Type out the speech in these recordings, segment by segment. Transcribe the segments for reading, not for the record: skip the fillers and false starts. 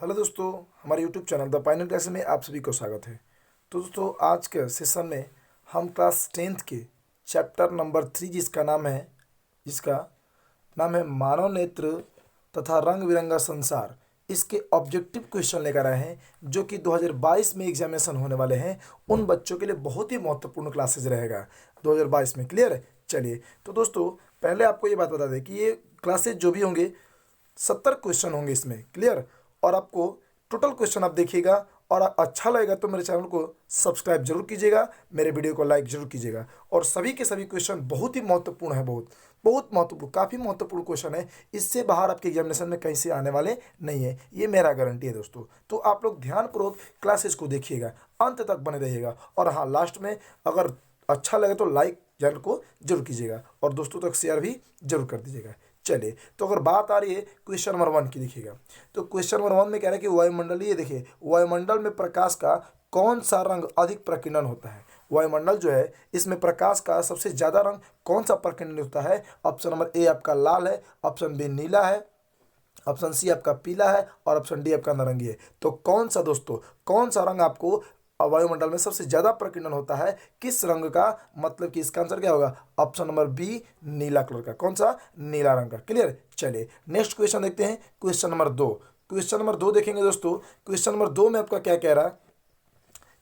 Hello दोस्तों, हमारे YouTube channel the pioneer class में आप सभी को स्वागत है। तो दोस्तों, आज के सेशन में हम क्लास 10th के चैप्टर नंबर 3 जिसका नाम है मानव नेत्र तथा रंग बिरंगा संसार, इसके ऑब्जेक्टिव क्वेश्चन लेकर आए हैं जो कि 2022 में एग्जामिनेशन होने वाले हैं। उन बच्चों के लिए बहुत ही महत्वपूर्ण क्लासेज रहेगा 2022 में। क्लियर है? चलिए, तो दोस्तों पहले आपको ये बात बता दें कि ये क्लासेज जो भी होंगे 70 क्वेश्चन होंगे इसमें। क्लियर? और आपको टोटल क्वेश्चन आप देखिएगा और अच्छा लगेगा तो मेरे चैनल को सब्सक्राइब जरूर कीजिएगा, मेरे वीडियो को लाइक जरूर कीजिएगा। और सभी के सभी क्वेश्चन बहुत ही महत्वपूर्ण है, बहुत बहुत महत्वपूर्ण, काफ़ी महत्वपूर्ण क्वेश्चन है। इससे बाहर आपके एग्जामिनेशन में कहीं से आने वाले नहीं है, ये मेरा गारंटी है दोस्तों। तो आप लोग ध्यानपूर्वक क्लासेस को देखिएगा, अंत तक बने रहिएगा। और हाँ, लास्ट में अगर अच्छा लगे तो लाइक चैनल को जरूर कीजिएगा और दोस्तों तक शेयर भी जरूर कर दीजिएगा। चलिए, तो अगर बात आ रही है क्वेश्चन नंबर 1 की, देखिएगा। तो क्वेश्चन नंबर 1 में कह रहा है कि वायुमंडल, ये देखिए, वायुमंडल में प्रकाश का कौन सा रंग अधिक प्रकीर्णन होता है। वायुमंडल जो है, इसमें प्रकाश का सबसे ज़्यादा रंग कौन सा प्रकीर्णन होता है। ऑप्शन नंबर ए आपका लाल है, ऑप्शन बी नीला है, ऑप्शन सी आपका पीला है और ऑप्शन डी आपका नारंगी है। तो कौन सा दोस्तों, कौन सा रंग आपको वायुमंडल में सबसे ज्यादा प्रकीर्णन होता है, किस रंग का, मतलब कि इसका आंसर क्या होगा? ऑप्शन नंबर बी, नीला कलर का। कौन सा? नीला रंग का। क्लियर? चलिए, नेक्स्ट क्वेश्चन देखते हैं, क्वेश्चन नंबर 2। क्वेश्चन नंबर 2 देखेंगे दोस्तों। क्वेश्चन नंबर 2 में आपका क्या कह रहा है?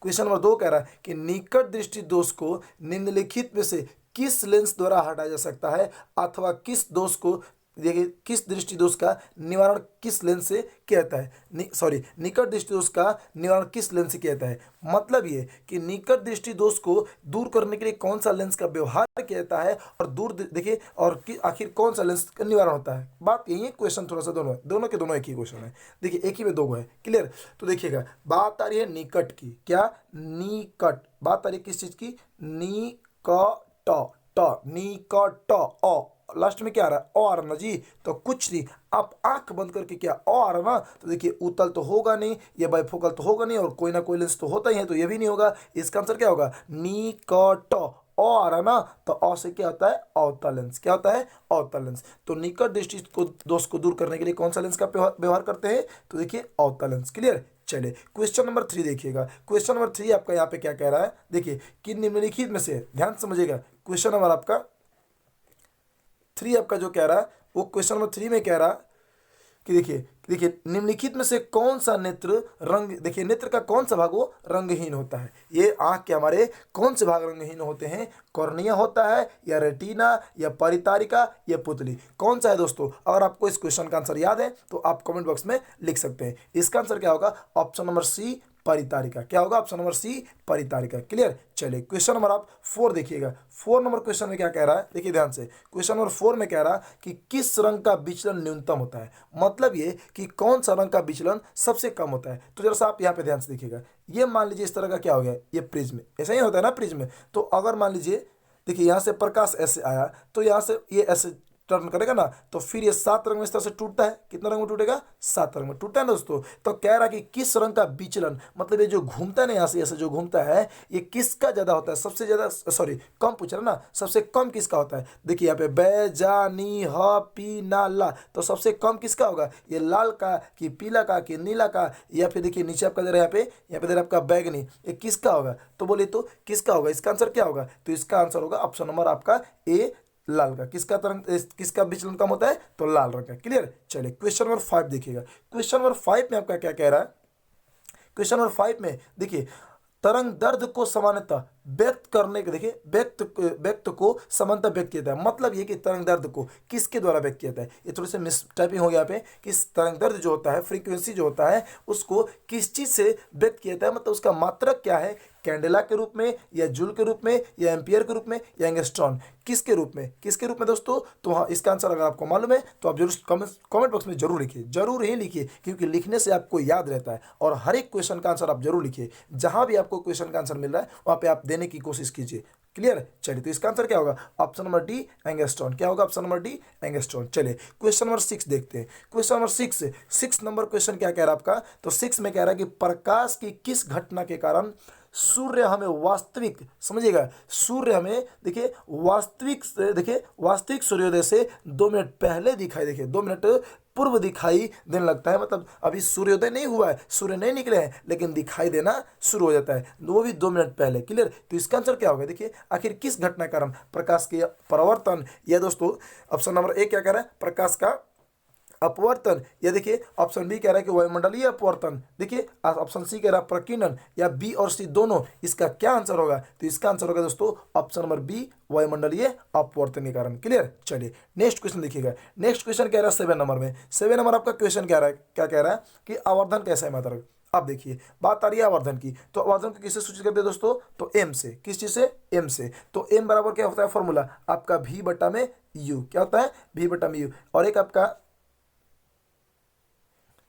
क्वेश्चन नंबर 2 कह रहा है कि निकट दृष्टि दोष को निम्नलिखित में से किस लेंस द्वारा हटाया जा सकता है, अथवा किस दोष को, देखिए, किस दृष्टि दोष का निवारण किस लेंस से किया जाता है। निकट दृष्टि दोष का निवारण किस लेंस से किया जाता है। मतलब ये कि निकट दृष्टि दोष को दूर करने के लिए कौन सा लेंस का व्यवहार किया जाता है, और दूर देखिए, और आखिर कौन सा लेंस का निवारण होता है। बात यही है, क्वेश्चन थोड़ा सा दोनों के दोनों एक ही क्वेश्चन है। देखिए, एक ही में दो है। क्लियर? तो देखिएगा, बात आ रही है निकट की। क्या? निकट। बात आ रही है किस चीज की? निकट। लास्ट में क्या आ रहा है? ओ आ रहा ना जी। तो कुछ नहीं, आप आंख बंद करके, क्या ओ आ रहा ना, तो देखिए उत्तल तो होगा नहीं, ये बाइफोकल तो होगा नहीं, और कोई ना कोई लेंस तो होता ही है, तो ये भी नहीं होगा। इसका आंसर क्या होगा? निकट। ओ आ रहा ना, तो ओ से क्या होता है? अवतल लेंस। क्या होता है? अवतल लेंस। तो निकट दृष्टि को दोष को दूर करने के लिए कौन सा लेंस का व्यवहार करते हैं? तो देखिए, अवतल लेंस। क्लियर? चलिए, क्वेश्चन नंबर 3 देखिएगा। क्वेश्चन नंबर 3 आपका यहाँ पे क्या कह रहा है? देखिए कि निम्नलिखित में से, ध्यान समझिएगा, क्वेश्चन नंबर आपका 3 आपका जो कह रहा है, वो क्वेश्चन नंबर 3 में कह रहा है कि देखिए देखिए निम्नलिखित में से कौन सा नेत्र रंग, देखिए नेत्र का कौन सा भाग वो रंगहीन होता है। ये आंख के हमारे कौन से भाग रंगहीन होते हैं? कॉर्निया होता है, या रेटिना, या परितारिका, या पुतली। कौन सा है दोस्तों? अगर आपको इस क्वेश्चन का आंसर याद है तो आप कमेंट बॉक्स में लिख सकते हैं। इसका आंसर क्या होगा? ऑप्शन नंबर सी, परितारिका। क्या होगा? ऑप्शन नंबर सी, परितारिका। क्लियर? चलिए, क्वेश्चन नंबर आप 4 देखिएगा। 4 नंबर क्वेश्चन में क्या कह रहा है? देखिए ध्यान से, क्वेश्चन नंबर 4 में कह रहा है कि किस रंग का विचलन न्यूनतम होता है। मतलब ये कि कौन सा रंग का विचलन सबसे कम होता है। तो जरा सा आप यहाँ पे ध्यान से देखिएगा। ये मान लीजिए इस तरह का क्या हो गया, ये प्रिज्म, ऐसा ही होता है ना प्रिज्म। तो अगर मान लीजिए, देखिए यहाँ से प्रकाश ऐसे आया, तो यहाँ से ये ऐसे टर्न करेगा ना, तो फिर ये 7 रंग में इस तरह से टूटता है। कितना रंग में टूटेगा? 7 रंग में टूटता है ना दोस्तों। तो कह रहा है कि किस रंग का विचलन, मतलब ये जो घूमता है ना, यहाँ से ऐसे जो घूमता है, ये किसका ज्यादा होता है? सबसे ज्यादा, सॉरी कम पूछ रहा ना, सबसे कम किसका होता है? देखिए यहाँ पे बे जा नी ह पी ना ला, तो सबसे कम किसका होगा? ये लाल का, कि पीला का, कि नीला का, या फिर देखिए नीचे आपका दे रहा है, यहाँ पे दे रहा है आपका बैगनी, ये किसका होगा? तो बोलिए तो किसका होगा? इसका आंसर क्या होगा? तो इसका आंसर होगा ऑप्शन नंबर आपका ए, लाल का। किसका तरंग, किसका विचलन कम होता है? तो लाल रंग का। क्लियर? चलिए, क्वेश्चन नंबर 5 देखिएगा। क्वेश्चन नंबर 5 में आपका क्या कह रहा है? क्वेश्चन नंबर 5 में देखिए, तरंग दर्द को सामान्यतः व्यक्त करने के, देखिए व्यक्त को समानता व्यक्त किया जाता है। मतलब ये कि तरंग दर्द को किसके द्वारा व्यक्त किया जाता है? ये थोड़ी सी मिस टाइपिंग हो गया यहाँ पे, कि तरंग दर्द जो होता है, फ्रीक्वेंसी जो होता है, उसको किस चीज से व्यक्त किया जाता है, मतलब उसका मात्रक क्या है? कैंडेला के रूप में, या जूल के रूप में, या एम्पियर के रूप में, या एंगस्ट्रॉन, किसके रूप में? किसके रूप में दोस्तों? तो हाँ, इसका आंसर अगर आपको मालूम है तो आप जरूर कमेंट बॉक्स में जरूर लिखिए, जरूर ही लिखिए, क्योंकि लिखने से आपको याद रहता है। और हर एक क्वेश्चन का आंसर आप जरूर लिखिए, जहां भी आपको क्वेश्चन का आंसर मिल रहा है वहां पे आप देने की कोशिश कीजिए। क्लियर? चलिए, तो इसका आंसर क्या होगा? Option number D, angstrom. क्या होगा? Option number D, angstrom. चलिए, क्वेश्चन नंबर 6 देखते हैं। क्वेश्चन नंबर 6 नंबर क्वेश्चन क्या कह रहा है आपका? तो 6 में कह रहा है कि प्रकाश की किस घटना के कारण सूर्य हमें वास्तविक, समझिएगा, सूर्य हमें देखिए वास्तविक सूर्योदय से 2 मिनट पहले दिखाई, देखिए 2 मिनट पूर्व दिखाई देने लगता है। मतलब अभी सूर्योदय नहीं हुआ है, सूर्य नहीं निकले हैं, लेकिन दिखाई देना शुरू हो जाता है, वो भी 2 मिनट पहले। क्लियर। तो इसका आंसर क्या होगा, देखिए आखिर किस घटना के कारण प्रकाश के परावर्तन, या दोस्तों ऑप्शन नंबर ए क्या कह रहा है, प्रकाश का अपवर्तन, या देखिए ऑप्शन बी कह रहा है कि वायुमंडलीय अपवर्तन, देखिए ऑप्शन सी कह रहा है प्रकीर्णन, या बी और सी दोनों। इसका क्या आंसर होगा, तो इसका आंसर होगा दोस्तों ऑप्शन नंबर बी, वायुमंडलीय अपवर्तन के कारण। क्लियर। चलिए नेक्स्ट क्वेश्चन देखिएगा। नेक्स्ट क्वेश्चन कह रहा है 7 नंबर में, 7 नंबर आपका क्वेश्चन कह रहा है, क्या कह रहा है कि आवर्धन कैसा है मात्रक। अब देखिए बात आ रही है आवर्धन की, तो आवर्धन को किससे सूचित करते हैं दोस्तों, तो एम से। किस चीज से, एम से। तो एम बराबर क्या होता है फॉर्मूला आपका, भी बटा में यू। क्या होता है, भी बटा में यू। और एक आपका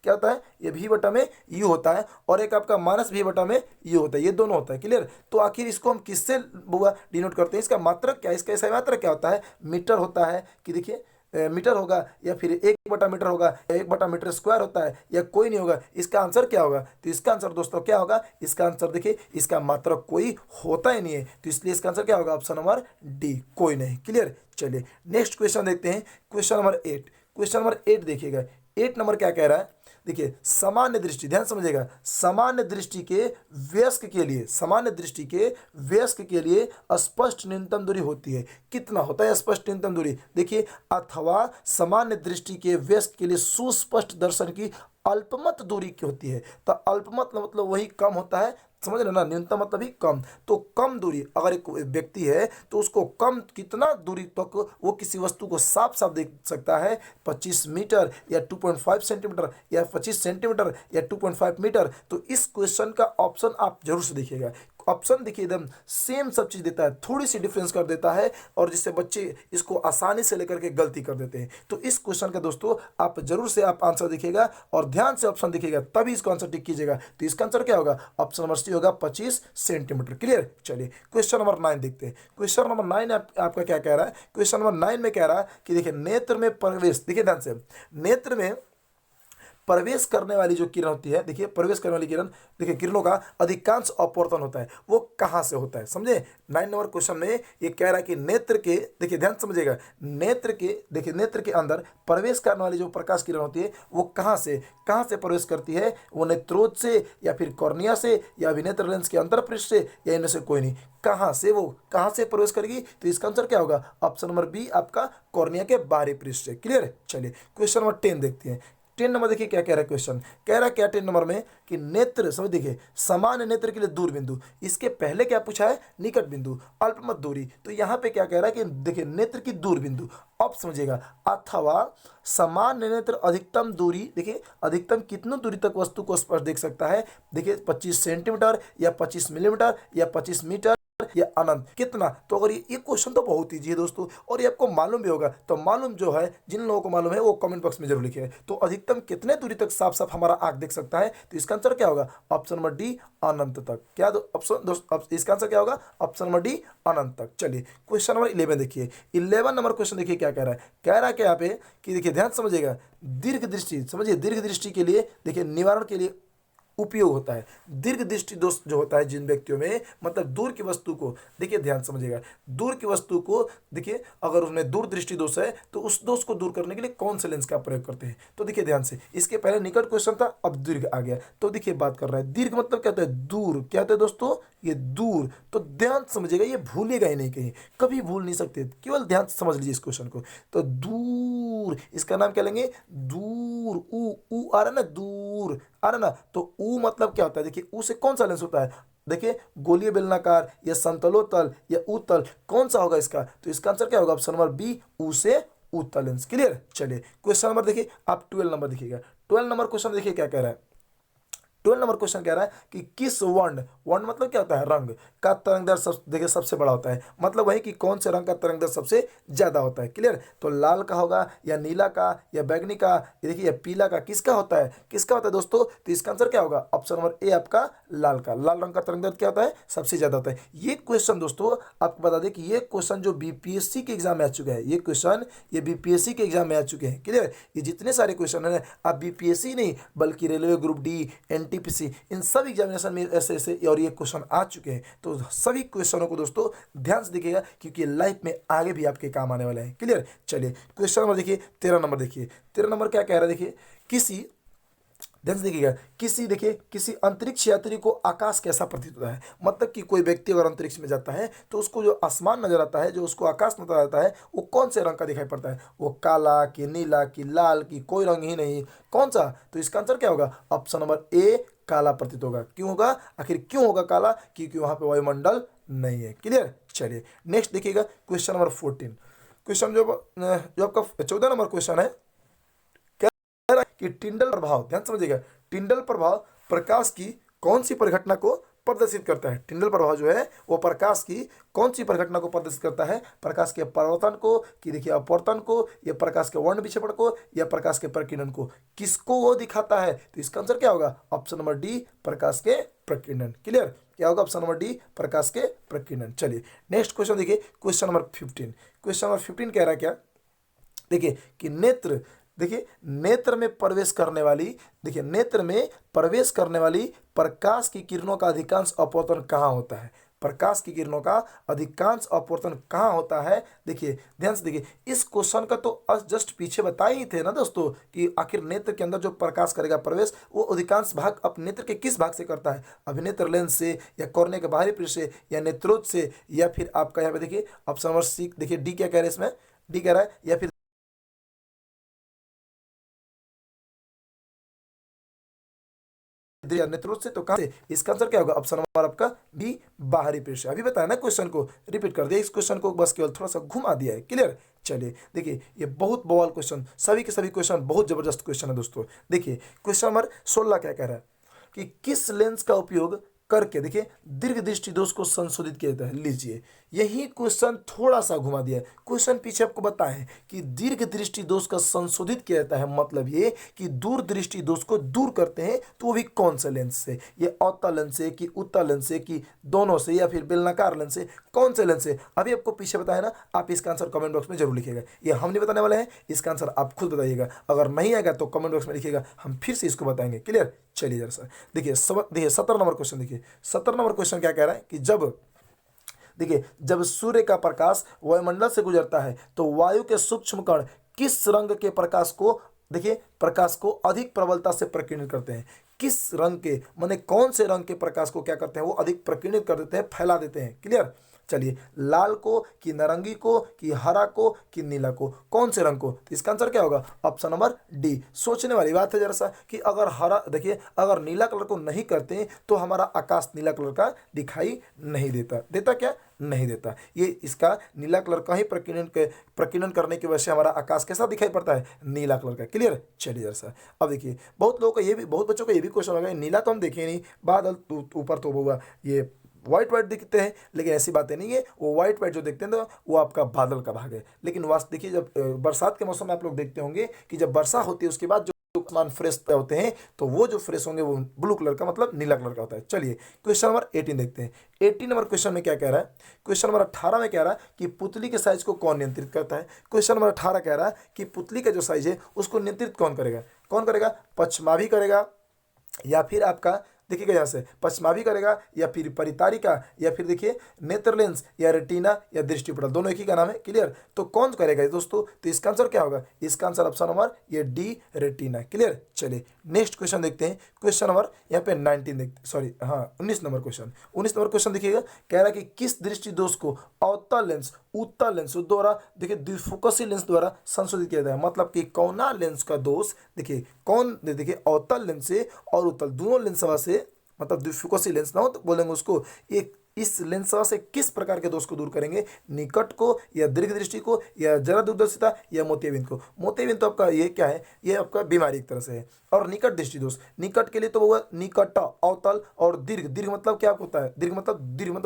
क्या होता है, ये भी बटा में यू होता है, और एक आपका माइनस भी बटा में यू होता है, ये दोनों होता है। क्लियर। तो आखिर इसको हम किससे डिनोट करते हैं, इसका मात्रक क्या है, इसका ऐसा मात्रक क्या होता है, मीटर होता है कि देखिए मीटर होगा, या फिर 1/मीटर होगा, या 1/मीटर स्क्वायर होता है, या कोई नहीं होगा। इसका आंसर क्या होगा, तो इसका आंसर दोस्तों क्या होगा, इसका आंसर देखिए इसका मात्रक कोई होता ही नहीं है, तो इसलिए इसका आंसर क्या होगा, ऑप्शन नंबर डी, कोई नहीं। क्लियर। चलिए नेक्स्ट क्वेश्चन देखते हैं, क्वेश्चन नंबर 8। क्वेश्चन नंबर 8 देखिएगा, 8 नंबर क्या कह रहा है, देखिए सामान्य दृष्टि, ध्यान समझिएगा, सामान्य दृष्टि के वयस्क के लिए, सामान्य दृष्टि के वयस्क के लिए स्पष्ट न्यूनतम दूरी होती है। कितना होता है स्पष्ट न्यूनतम दूरी, देखिए अथवा सामान्य दृष्टि के वयस्क के लिए सुस्पष्ट दर्शन की अल्पमत दूरी की होती है। तो अल्पमत मतलब वही कम होता है, समझ रहे ना, न्यूनतम मतलब ही कम। तो कम दूरी, अगर एक व्यक्ति है तो उसको कम कितना दूरी तक वो किसी वस्तु को साफ साफ देख सकता है, 25 मीटर या 2.5 सेंटीमीटर या 25 सेंटीमीटर या 2.5 मीटर। तो इस क्वेश्चन का ऑप्शन आप जरूर से देखिएगा, ऑप्शन देखिए एकदम सेम सब चीज़ देता है, थोड़ी सी डिफरेंस कर देता है, और जिससे बच्चे इसको आसानी से लेकर के गलती कर देते हैं। तो इस क्वेश्चन का दोस्तों आप जरूर से आप आंसर देखिएगा और ध्यान से ऑप्शन देखिएगा, तभी इसको आंसर टिक कीजिएगा। तो इसका आंसर क्या होगा, ऑप्शन नंबर सी होगा 25 सेंटीमीटर। क्लियर। चलिए क्वेश्चन नंबर 9 देखते हैं। क्वेश्चन नंबर 9 आपका क्या कह रहा है, क्वेश्चन नंबर 9 में कह रहा है कि देखिए नेत्र में प्रवेश, देखिए ध्यान से, नेत्र में प्रवेश करने वाली जो किरण होती है, देखिए प्रवेश करने वाली किरण, देखिए किरणों का अधिकांश अपवर्तन होता है, वो कहाँ से होता है, समझे। 9 नंबर क्वेश्चन में ये कह रहा है कि नेत्र के, देखिए ध्यान समझिएगा, नेत्र के, देखिए नेत्र के अंदर प्रवेश करने वाली जो प्रकाश किरण होती है वो कहाँ से प्रवेश करती है, वो नेत्रोज से, या फिर कॉर्निया से, या अभिनेत्र लेंस के अंतरपृष्ठ से, या इनमें से कोई नहीं। कहाँ से, वो कहाँ से प्रवेश करेगी, तो इसका आंसर क्या होगा, ऑप्शन नंबर बी आपका कॉर्निया के बाहरी पृष्ठ से। क्लियर है। चलिए क्वेश्चन नंबर 10 देखते हैं। 10 नंबर देखिए क्या कह रहा है क्वेश्चन, कह रहा है क्या 10 नंबर में कि नेत्र, समझ देखिए सामान्य नेत्र के लिए दूर बिंदु, इसके पहले क्या पूछा है, निकट बिंदु, अल्पमत दूरी। तो यहाँ पे क्या कह रहा है कि देखिए नेत्र की दूर बिंदु, अब समझिएगा, अथवा सामान्य नेत्र अधिकतम दूरी, देखिए अधिकतम कितनी दूरी तक वस्तु को स्पष्ट देख सकता है, देखिए 25 सेंटीमीटर या 25 मिलीमीटर या 25 मीटर या अनंत, कितना। तो अगर ये क्वेश्चन तो बहुत ईजी है दोस्तों, और ये आपको मालूम भी होगा, तो मालूम जो है, जिन लोगों को मालूम है वो कमेंट बॉक्स में जरूर लिखिए। तो अधिकतम कितने दूरी तक साफ साफ हमारा आंख देख सकता है, तो इसका आंसर क्या होगा, ऑप्शन नंबर डी अनंत तक। क्या ऑप्शन दोस्तों, इसका आंसर क्या होगा, ऑप्शन नंबर डी अनंत तक। चलिए क्वेश्चन नंबर 11 देखिए। 11 नंबर क्वेश्चन देखिए क्या कह रहा है, कह रहा है कि यहाँ पे कि देखिए ध्यान समझिएगा, दीर्घ दृष्टि, समझिए दीर्घ दृष्टि के लिए देखिए निवारण के लिए उपयोग होता है। दीर्घ दृष्टि दोष जो होता है जिन व्यक्तियों में, मतलब दूर की वस्तु को, देखिए ध्यान समझिएगा, दूर की वस्तु को देखिए अगर उसमें दूर दृष्टि दोष है तो उस दोष को दूर करने के लिए कौन से लेंस का प्रयोग करते हैं। तो देखिए ध्यान से, इसके पहले निकट क्वेश्चन था, अब दीर्घ आ गया। तो देखिए बात कर रहा है दीर्घ मतलब क्या होता है, दूर। क्या होता है दोस्तों, ये दूर। तो ध्यान समझिएगा, ये भूलेगा ही नहीं, कहीं कभी भूल नहीं सकते, केवल ध्यान से समझ लीजिए इस क्वेश्चन को। तो दूर, इसका नाम क्या लेंगे, दूर। ऊ आ रहा है ना, दूर आ रहा ना, तो ऊ मतलब क्या होता है, देखिए ऊ से कौन सा लेंस होता है, देखिए गोलीय बेलनाकार या समतलोत्तल या उत्तल, कौन सा होगा इसका, तो इसका आंसर क्या होगा, ऑप्शन नंबर बी ऊ से उत्तल लेंस। क्लियर। चलिए क्वेश्चन नंबर देखिए, आप 12 नंबर देखिएगा। 12 नंबर क्वेश्चन देखिए क्या कह रहा है, 12 नंबर क्वेश्चन कह रहा है कि किस वर्ण, वर्ण मतलब क्या होता है, रंग का तरंगदैर्घ्य देखिए सबसे बड़ा होता है, मतलब वही कि कौन से रंग का तरंगदैर्घ्य सबसे ज्यादा होता है। क्लियर। तो लाल का होगा या नीला का या बैगनी का, ये देखिए या पीला का, किसका होता है, किसका होता है दोस्तों, तो इसका आंसर क्या होगा, ऑप्शन नंबर ए आपका लाल का। लाल रंग का तरंगदैर्घ्य क्या होता है, सबसे ज्यादा होता है। ये क्वेश्चन दोस्तों आपको बता दें कि ये क्वेश्चन जो बीपीएससी के एग्जाम में आ चुका है, ये क्वेश्चन ये बीपीएससी के एग्जाम में आ चुके हैं। क्लियर। ये जितने सारे क्वेश्चन है, आप बीपीएससी नहीं बल्कि रेलवे ग्रुप डी, एनटीपीसी, इन सब एग्जामिनेशन में ऐसे ऐसे और ये क्वेश्चन आ चुके हैं। तो सभी क्वेश्चनों को दोस्तों ध्यान से देखिएगा, क्योंकि लाइफ में आगे भी आपके काम आने वाले हैं। क्लियर। चलिए क्वेश्चन नंबर देखिए 13 नंबर देखिए। 13 नंबर क्या कह रहा है देखिए, किसी, ध्यान से देखिएगा, किसी, देखिए, किसी अंतरिक्ष यात्री को आकाश कैसा प्रतीत होता है। मतलब कि कोई व्यक्ति अगर अंतरिक्ष में जाता है तो उसको जो आसमान नजर आता है, जो उसको आकाश नजर आता है, वो कौन से रंग का दिखाई पड़ता है। वो काला कि नीला कि लाल कि कोई रंग ही नहीं, कौन सा। तो इसका आंसर क्या होगा, ऑप्शन नंबर ए काला प्रतीत होगा। क्यों होगा, आखिर क्यों होगा काला, क्योंकि वहां पे वायुमंडल नहीं है। क्लियर। चलिए नेक्स्ट देखिएगा क्वेश्चन नंबर 14। क्वेश्चन जो आपका 14 नंबर क्वेश्चन है कि टिंडल प्रभाव, ध्यान समझिएगा, टिंडल प्रभाव प्रकाश की कौन सी परिघटना को प्रदर्शित करता है। टिंडल प्रभाव जो है वो प्रकाश की कौन सी परिघटना को प्रदर्शित करता है, प्रकाश के परावर्तन को, कि देखिए अपवर्तन को, या प्रकाश के वर्ण विक्षेपण को, या प्रकाश के प्रकीर्णन को, किसको वो दिखाता है। तो इसका आंसर क्या होगा, ऑप्शन नंबर डी प्रकाश के प्रकीर्णन। क्लियर। क्या होगा, ऑप्शन नंबर डी प्रकाश के प्रकीर्णन। चलिए नेक्स्ट क्वेश्चन देखिए क्वेश्चन नंबर 15। क्वेश्चन नंबर 15 कह रहा है क्या, देखिए कि नेत्र, देखिए नेत्र में प्रवेश करने वाली, देखिए नेत्र में प्रवेश करने वाली प्रकाश की किरणों का अधिकांश अपवर्तन कहाँ होता है। प्रकाश की किरणों का अधिकांश अपवर्तन कहाँ होता है। देखिए ध्यान से देखिए, इस क्वेश्चन का तो जस्ट पीछे बताए ही थे ना दोस्तों, कि आखिर नेत्र के अंदर जो प्रकाश करेगा प्रवेश, वो अधिकांश भाग अपने नेत्र के किस भाग से करता है, अभिनेत्र लेंस से, या कोर्निया के बाहरी पृष्ठ से, या नेत्रोज से, या फिर आपका यहाँ पे देखिए ऑप्शन नंबर सी, देखिए डी क्या कह रहे हैं इसमें, डी कह रहा है, या फिर नेत्रोज से। तो कहां से, इसका आंसर क्या होगा, ऑप्शन नंबर आपका बी बाहरी पृष्ठ। अभी बताया ना, क्वेश्चन को रिपीट कर दिया, इस क्वेश्चन को बस केवल थोड़ा सा घुमा दिया है। क्लियर। चलिए देखिए ये बहुत बवाल क्वेश्चन, सभी के सभी क्वेश्चन बहुत जबरदस्त क्वेश्चन है दोस्तों। देखिए क्वेश्चन नंबर 16 क्या कह रहा है कि किस लेंस का उपयोग करके, देखिए दीर्घ दृष्टि दोष को संशोधित किया जाता है। लीजिए यही क्वेश्चन थोड़ा सा घुमा दिया है, क्वेश्चन पीछे आपको बताएं कि दीर्घ दृष्टि दोष का संशोधित किया जाता है, मतलब ये कि दूर दृष्टि दोष को दूर करते हैं, तो वो भी कौन सा लेंस से, ये अवतल लेंस से कि उत्तल लेंस से कि दोनों से, या फिर बेलनाकार लेंस से, कौन से लेंस से, अभी आपको पीछे बताया ना। आप इसका आंसर कमेंट बॉक्स में जरूर लिखिएगा, ये हम नहीं बताने वाले हैं, इसका आंसर आप खुद बताइएगा। अगर नहीं आएगा तो कमेंट बॉक्स में लिखिएगा, हम फिर से इसको बताएंगे। क्लियर। चलिए जरा सर देखिए, देखिए 17 नंबर क्वेश्चन, देखिए 17 नंबर क्वेश्चन क्या कह रहा है कि जब, देखिए जब सूर्य का प्रकाश वायुमंडल से गुजरता है तो वायु के सूक्ष्म कण किस रंग के प्रकाश को, देखिए प्रकाश को अधिक प्रबलता से प्रकीर्णित करते हैं। किस रंग के, माने कौन से रंग के प्रकाश को क्या करते हैं, वो अधिक प्रकीर्णित कर देते हैं, फैला देते हैं। क्लियर। चलिए लाल को कि नारंगी को कि हरा को कि नीला को, कौन से रंग को। तो इसका आंसर क्या होगा, ऑप्शन नंबर डी। सोचने वाली बात है जरा सा, कि अगर हरा, देखिए अगर नीला कलर को नहीं करते तो हमारा आकाश नीला कलर का दिखाई नहीं देता, देता क्या, नहीं देता। ये इसका नीला कलर का ही प्रकीर्णन करने की वजह से हमारा आकाश कैसा दिखाई पड़ता है, नीला कलर का। क्लियर। चलिए जरा सा अब देखिए, बहुत लोगों का ये भी, बहुत बच्चों का ये भी क्वेश्चन होगा, नीला तो हम देखे नहीं, बादल ऊपर तो हुआ, ये व्हाइट व्हाइट दिखते हैं, लेकिन ऐसी बातें नहीं है, वो व्हाइट व्हाइट जो देखते हैं तो वो आपका बादल का भाग है। लेकिन वास्तव देखिए, जब बरसात के मौसम में आप लोग देखते होंगे कि जब वर्षा होती है उसके बाद जो आसमान फ्रेश होते हैं, तो वो जो फ्रेश होंगे वो ब्लू कलर का, मतलब नीला कलर का होता है। चलिए क्वेश्चन नंबर 18 देखते हैं। 18 नंबर क्वेश्चन में क्या कह रहा है, क्वेश्चन नंबर 18 में कह रहा है कि पुतली के साइज को कौन नियंत्रित करता है। क्वेश्चन नंबर 18 कह रहा है कि पुतली का जो साइज है उसको नियंत्रित कौन करेगा, कौन करेगा, पश्चिमाभी करेगा, या फिर आपका देखिएगा यहाँ से पश्चिमाभी करेगा, या फिर परितारिका, या फिर देखिए नेत्र लेंस, या रेटिना, या दृष्टिपटल, दोनों एक ही का नाम है। क्लियर। तो कौन करेगा ये दोस्तों, तो इसका आंसर क्या होगा, इसका आंसर ऑप्शन नंबर ये डी रेटिना। क्लियर। चलिए नेक्स्ट क्वेश्चन देखते हैं, क्वेश्चन नंबर यहाँ पे 19 देखते, सॉरी हाँ 19 नंबर क्वेश्चन। 19 नंबर क्वेश्चन देखिएगा, कह रहा है कि किस दृष्टि दोष को अवतल लेंस, उत्तल लेंस द्वारा, देखिए द्विफोकसी लेंस द्वारा संशोधित किया जाए। मतलब कि कौना लेंस का दोष, देखिए कौन, देखिए अवतल लेंस से और उत्तल दोनों लेंस से, मतलब द्विफोकसी लेंस ना हो तो बोलेंगे उसको, एक इस लेंस से किस प्रकार के दोष को दूर करेंगे, निकट को, या दीर्घ दृष्टि को, या जरा दूरदर्शिता, या मोतियाबिंद को। मोतियाबिंद तो आपका ये क्या है, ये आपका बीमारी एक तरह से है। और निकट दृष्टि दोष, निकट के लिए तो वो निकट अवतल, और दीर्घ, दीर्घ मतलब क्या होता है, दीर्घ मतलब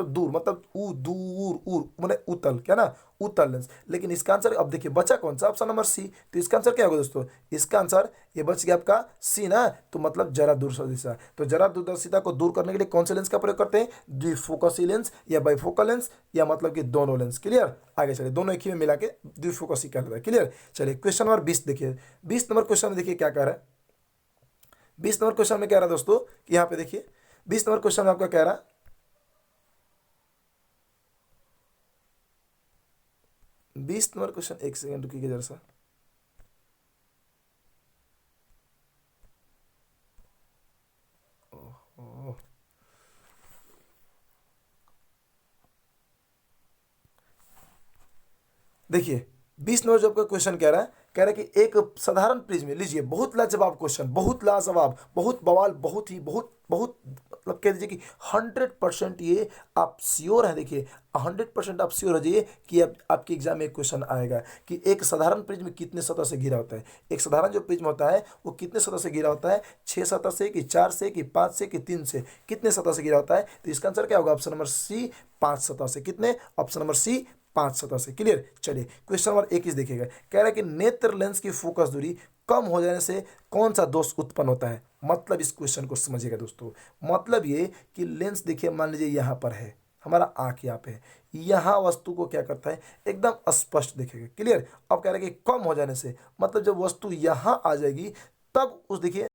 दूर, मतलब दूर मैंने उत्तल, क्या ना, उत्तल लेंस। लेकिन इसका आंसर अब देखिए बचा कौन सा, ऑप्शन नंबर सी। तो इसका आंसर क्या होगा दोस्तों, इसका आंसर ये बच गया आपका सी ना, तो मतलब जरा दूरदर्शिता। तो जरा दूरदर्शिता को दूर करने के लिए कौन से लेंस का प्रयोग करते हैं, द्विफोकसी लेंस, या बाइफोकल लेंस, या मतलब कि दोनों लेंस। क्लियर। आगे चलिए, दोनों एक ही में मिला के द्विफोकसी कहलाता है। क्लियर। चलिए क्वेश्चन नंबर 20 देखिए, 20 नंबर क्वेश्चन में देखिए क्या कह रहा है, 20 नंबर क्वेश्चन में कह रहा है दोस्तों कि यहाँ पे देखिए 20 नंबर क्वेश्चन में आपका कह रहा है 20 नंबर क्वेश्चन, एक सेकंड रुकिएगा जरा सा। ओह, देखिए 20 नंबर जो आपका क्वेश्चन कह रहा है कि एक साधारण प्रिज्म में लीजिए, बहुत लाजवाब क्वेश्चन, बहुत लाजवाब, बहुत बवाल, बहुत ही बहुत बहुत मतलब कह दीजिए कि 100% ये आप श्योर है, देखिए 100% आप श्योर हो जाइए कि अब आपके एग्जाम में एक क्वेश्चन आएगा कि एक साधारण प्रिज्म कितने सतह से घिरा होता है। एक साधारण जो प्रिज्म होता है वो कितने सतह से घिरा होता है, 6 सतह से कि 4 से कि 5 से कि 3 से, कितने सतह से घिरा होता है। तो इसका आंसर क्या होगा, ऑप्शन नंबर सी 5 सतह से। कितने, ऑप्शन नंबर सी 5 सतह से। क्लियर। चलिए क्वेश्चन नंबर 21 देखिएगा, कह रहा है कि नेत्र लेंस की फोकस दूरी कम हो जाने से कौन सा दोष उत्पन्न होता है। मतलब इस क्वेश्चन को समझिएगा दोस्तों, मतलब ये कि लेंस देखिए मान लीजिए यहाँ पर है, हमारा आंख यहाँ पे है, यहाँ वस्तु को क्या करता है एकदम स्पष्ट दिखेगा। क्लियर। अब कह रहा है कि कम हो जाने से मतलब जब वस्तु यहाँ आ जाएगी तब उस देखिए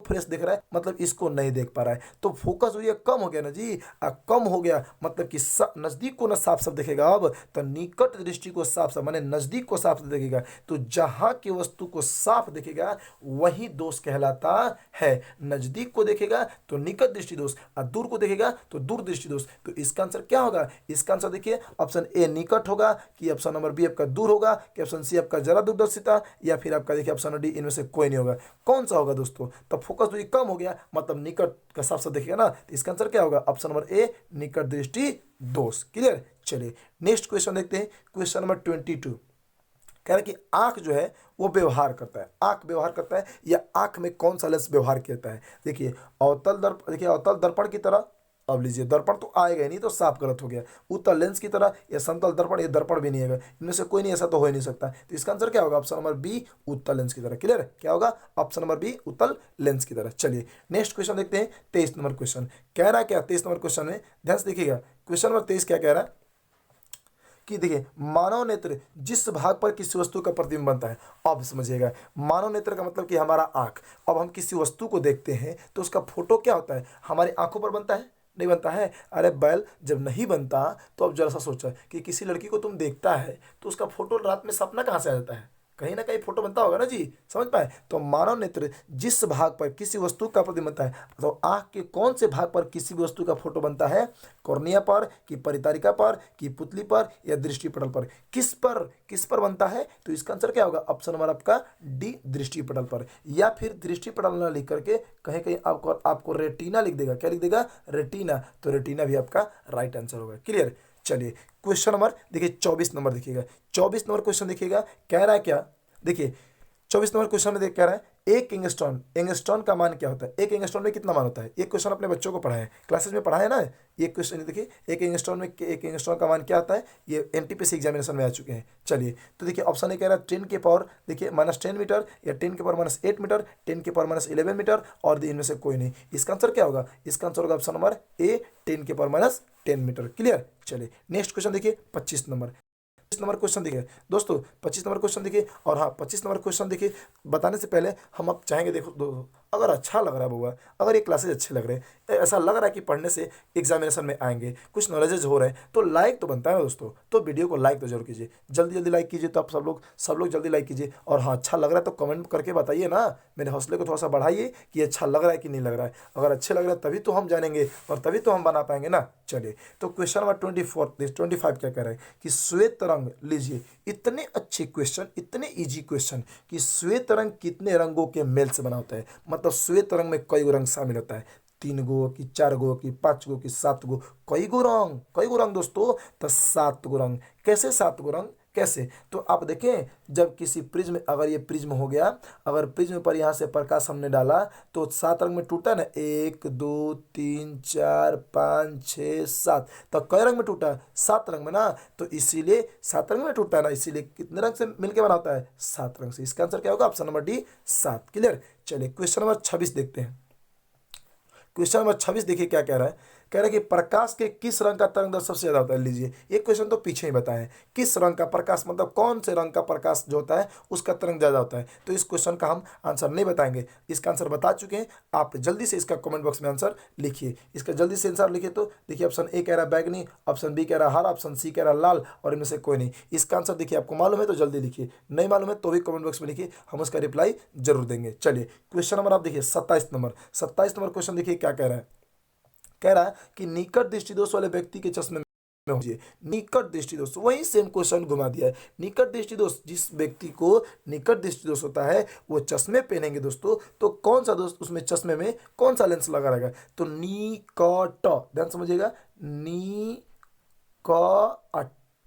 फ्रेश दिख रहा है, मतलब इसको नहीं देख पा रहा है, तो फोकस हुई कम हो गया ना जी। कम हो गया मतलब कि नजदीक को ना साफ साफ दिखेगा, अब तो निकट दृष्टि को साफ साफ माने नजदीक को साफ साफ दिखेगा। तो जहां की वस्तु को साफ दिखेगा वही दोष कहलाता है। नजदीक को देखेगा तो निकट दृष्टि दोष, और दूर को देखेगा तो दूर दृष्टि दोष। तो इसका आंसर क्या होगा, इसका आंसर देखिए ऑप्शन ए निकट होगा, कि ऑप्शन नंबर बी आपका दूर होगा, कि ऑप्शन सी आपका जरा दूरदर्शिता, या फिर आपका देखिए ऑप्शन डी इनमें से कोई नहीं होगा। कौन सा होगा दोस्तों, तो फोकस दूरी कम हो गया मतलब निकट का साफ साफ देखिएगा ना, तो इसका आंसर क्या होगा, ऑप्शन नंबर ए निकट दृष्टि दोष। क्लियर। चलिए नेक्स्ट क्वेश्चन देखते हैं, क्वेश्चन नंबर 22। कह रहा है कि आंख जो है वो व्यवहार करता है, आंख व्यवहार करता है, या आंख में कौन सा लेंस व्यवहार करता है। देखिए अवतल दर्पण, देखिए अवतल दर्पण की तरह, अब लीजिए दर्पण तो आएगा ही नहीं, तो साफ गलत हो गया। उत्तल लेंस की तरह या समतल दर्पण, ये दर्पण भी नहीं आएगा, इनमें से कोई नहीं, ऐसा तो हो ही नहीं सकता। तो इसका आंसर क्या होगा, ऑप्शन नंबर बी उत्तल लेंस की तरह। क्लियर। क्या होगा, ऑप्शन नंबर बी उत्तल लेंस की तरह। चलिए नेक्स्ट क्वेश्चन देखते हैं, 23 नंबर क्वेश्चन। कह रहा है क्या 23 नंबर क्वेश्चन में, ध्यान से देखिएगा, क्वेश्चन नंबर 23 क्या कह रहा है कि देखिए मानव नेत्र जिस भाग पर किसी वस्तु का प्रतिबिंब बनता है। अब समझिएगा, मानव नेत्र का मतलब कि हमारा आंख। अब हम किसी वस्तु को देखते हैं तो उसका फोटो क्या होता है, हमारी आंखों पर बनता है, नहीं बनता है। अरे बैल, जब नहीं बनता तो अब जरा सा सोचा कि किसी लड़की को तुम देखता है तो उसका फोटो रात में सपना कहाँ से आ जाता है, कहीं ना कहीं फोटो बनता होगा ना जी, समझ पाए। तो मानव नेत्र जिस भाग पर किसी वस्तु का प्रतिबिंब बनता है, तो आंख के कौन से भाग पर किसी भी वस्तु का फोटो बनता है, कॉर्निया पर, कि परितारिका पर, कि पुतली पर, या दृष्टिपटल पर, किस पर बनता है। तो इसका आंसर क्या होगा, ऑप्शन नंबर आपका डी दृष्टिपटल पर, या फिर दृष्टिपटल ना लिख करके कहीं कहीं आपको रेटिना लिख देगा। क्या लिख देगा, रेटिना, तो रेटिना भी आपका राइट आंसर होगा। क्लियर। चलिए क्वेश्चन नंबर देखिए 24 नंबर देखिएगा, 24 नंबर क्वेश्चन देखिएगा, कह रहा है क्या, देखिए 24 नंबर क्वेश्चन में देख कह रहा है एक एंगस्ट्रॉन, एंगस्ट्रॉन का मान क्या होता है, एक एंगस्ट्रॉन में कितना मान होता है। ये क्वेश्चन अपने बच्चों को पढ़ाया है, क्लासेस में पढ़ाया है ना। ये क्वेश्चन देखिए एक एंगस्ट्रॉन में, एक एंगस्ट्रॉन का मान क्या होता है, ये एनटीपीसी एग्जामिनेशन में आ चुके हैं। चलिए तो देखिए ऑप्शन ए कह रहा है 10 के पावर देखिए -10 मीटर, या 10 के पावर -8 मीटर, 10 के पावर -11 मीटर, और इनमें से कोई नहीं। इसका आंसर क्या होगा, इसका आंसर होगा ऑप्शन नंबर ए 10 के पावर -10 मीटर। क्लियर। चलिए नेक्स्ट क्वेश्चन देखिए 25 नंबर, 25 नंबर क्वेश्चन देखिए दोस्तों, 25 नंबर क्वेश्चन देखिए। और हाँ 25 नंबर क्वेश्चन देखिए, बताने से पहले हम अब चाहेंगे, देखो अगर अच्छा लग रहा है बउआ, अगर ये क्लासेज अच्छे लग रहे हैं, ऐसा लग रहा है कि पढ़ने से एग्जामिनेशन में आएंगे, कुछ नॉलेजेज हो रहे हैं, तो लाइक तो बनता है ना दोस्तों, तो वीडियो को लाइक तो जरूर कीजिए, जल्दी जल्दी लाइक कीजिए। तो आप सब लोग जल्दी लाइक कीजिए। और हाँ अच्छा लग रहा है तो कमेंट करके बताइए ना, मेरे हौसले को थोड़ा सा बढ़ाइए कि अच्छा लग रहा है कि नहीं लग रहा है। अगर अच्छे लग रहा है तभी तो हम जानेंगे और तभी तो हम बना पाएंगे ना। चलिए तो क्वेश्चन नंबर 25 क्या कह रहे हैं कि श्वेत रंग, लीजिए इतने अच्छे क्वेश्चन, इतने इजी क्वेश्चन कि श्वेत रंग कितने रंगों के मेल से बना होता है। मतलब श्वेत रंग में कई गो रंग शामिल होता है, 3 गो कि 4 गो कि 5 गो कि 7 गो, कई गो रंग दोस्तों, तो 7 गो रंग। कैसे 7 गो रंग, कैसे, तो आप देखें जब किसी प्रिज्म, अगर ये प्रिज्म हो गया, अगर प्रिज्म पर यहाँ से प्रकाश हमने डाला तो 7 रंग में टूटा ना, 1 2 3 4 5 6 7, तो कई रंग में टूटा, 7 रंग में ना। तो इसीलिए 7 रंग में टूटा है ना, इसीलिए कितने रंग से मिलकर बना होता है, 7 रंग से। इसका आंसर क्या होगा, ऑप्शन नंबर डी 7। क्लियर। चलिए क्वेश्चन नंबर 26 देखते हैं। क्वेश्चन नंबर 26 देखिए क्या कह रहा है, कह रहा है कि प्रकाश के किस रंग का तरंग दैर्ध्य सबसे ज्यादा होता है। लीजिए, एक क्वेश्चन तो पीछे ही बताए हैं, किस रंग का प्रकाश मतलब कौन से रंग का प्रकाश जो होता है उसका तरंग ज्यादा होता है। तो इस क्वेश्चन का हम आंसर नहीं बताएंगे, इसका आंसर बता चुके हैं। आप जल्दी से इसका कमेंट बॉक्स में आंसर लिखिए, इसका जल्दी से आंसर लिखिए। तो देखिए, ऑप्शन ए कह रहा है बैगनी, ऑप्शन बी कह रहा है हरा, ऑप्शन सी कह रहा है लाल, और इनमें से कोई नहीं। इसका आंसर देखिए, आपको मालूम है तो जल्दी लिखिए, नहीं मालूम है तो भी कमेंट बॉक्स में लिखिए, हम उसका रिप्लाई जरूर देंगे। चलिए, क्वेश्चन नंबर आप देखिए 27 नंबर। 27 नंबर क्वेश्चन देखिए क्या कह रहा है। कह रहा है कि निकट दृष्टि दोष वाले व्यक्ति के चश्मे में होजिए। निकट दृष्टि दोष, वही सेम क्वेश्चन घुमा दिया है। निकट दृष्टि दोष, जिस व्यक्ति को निकट दृष्टि दोष होता है वो चश्मे पहनेंगे दोस्तों, तो कौन सा दोस्त उसमें चश्मे में कौन सा लेंस लगा रहेगा। तो निकट, ध्यान समझिएगा, नी क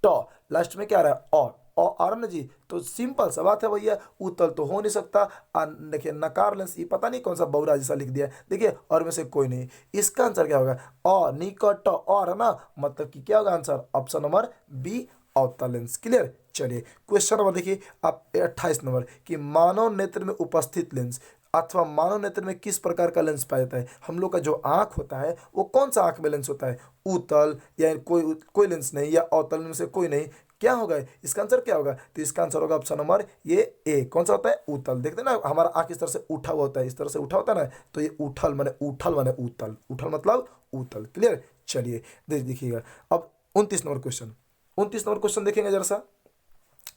ट, लास्ट में क्या आ रहा है और आ रहा ना जी। तो सिंपल सा बात है भैया, उत्तल तो हो नहीं सकता। देखिए, नकार लेंस, ये पता नहीं कौन सा बौरा जैसा लिख दिया है। देखिए, और में से कोई नहीं। इसका आंसर क्या होगा, निकट और है ना, मतलब कि क्या होगा आंसर, ऑप्शन नंबर बी, अवतल लेंस। क्लियर। चलिए, क्वेश्चन नंबर देखिए आप 28 नंबर कि मानव नेत्र में उपस्थित लेंस अथवा मानव नेत्र में किस प्रकार का लेंस पाया जाता है। हम लोग का जो आंख होता है वो कौन सा आंख में लेंस होता है, उत्तल या कोई लेंस नहीं, या अवतल में से कोई नहीं, क्या होगा इसका आंसर, क्या होगा। तो इसका आंसर होगा ऑप्शन नंबर ये ए, कौन सा होता है, उत्तल। देखते हैं ना, हमारा आंख इस तरह से उठा हुआ होता है, इस तरह से उठा होता है ना, तो ये उठल माने उत्तल, उठल मतलब उत्तल। क्लियर। चलिए, देखिएगा अब 29 नंबर क्वेश्चन। 29 नंबर क्वेश्चन देखेंगे जरा सा।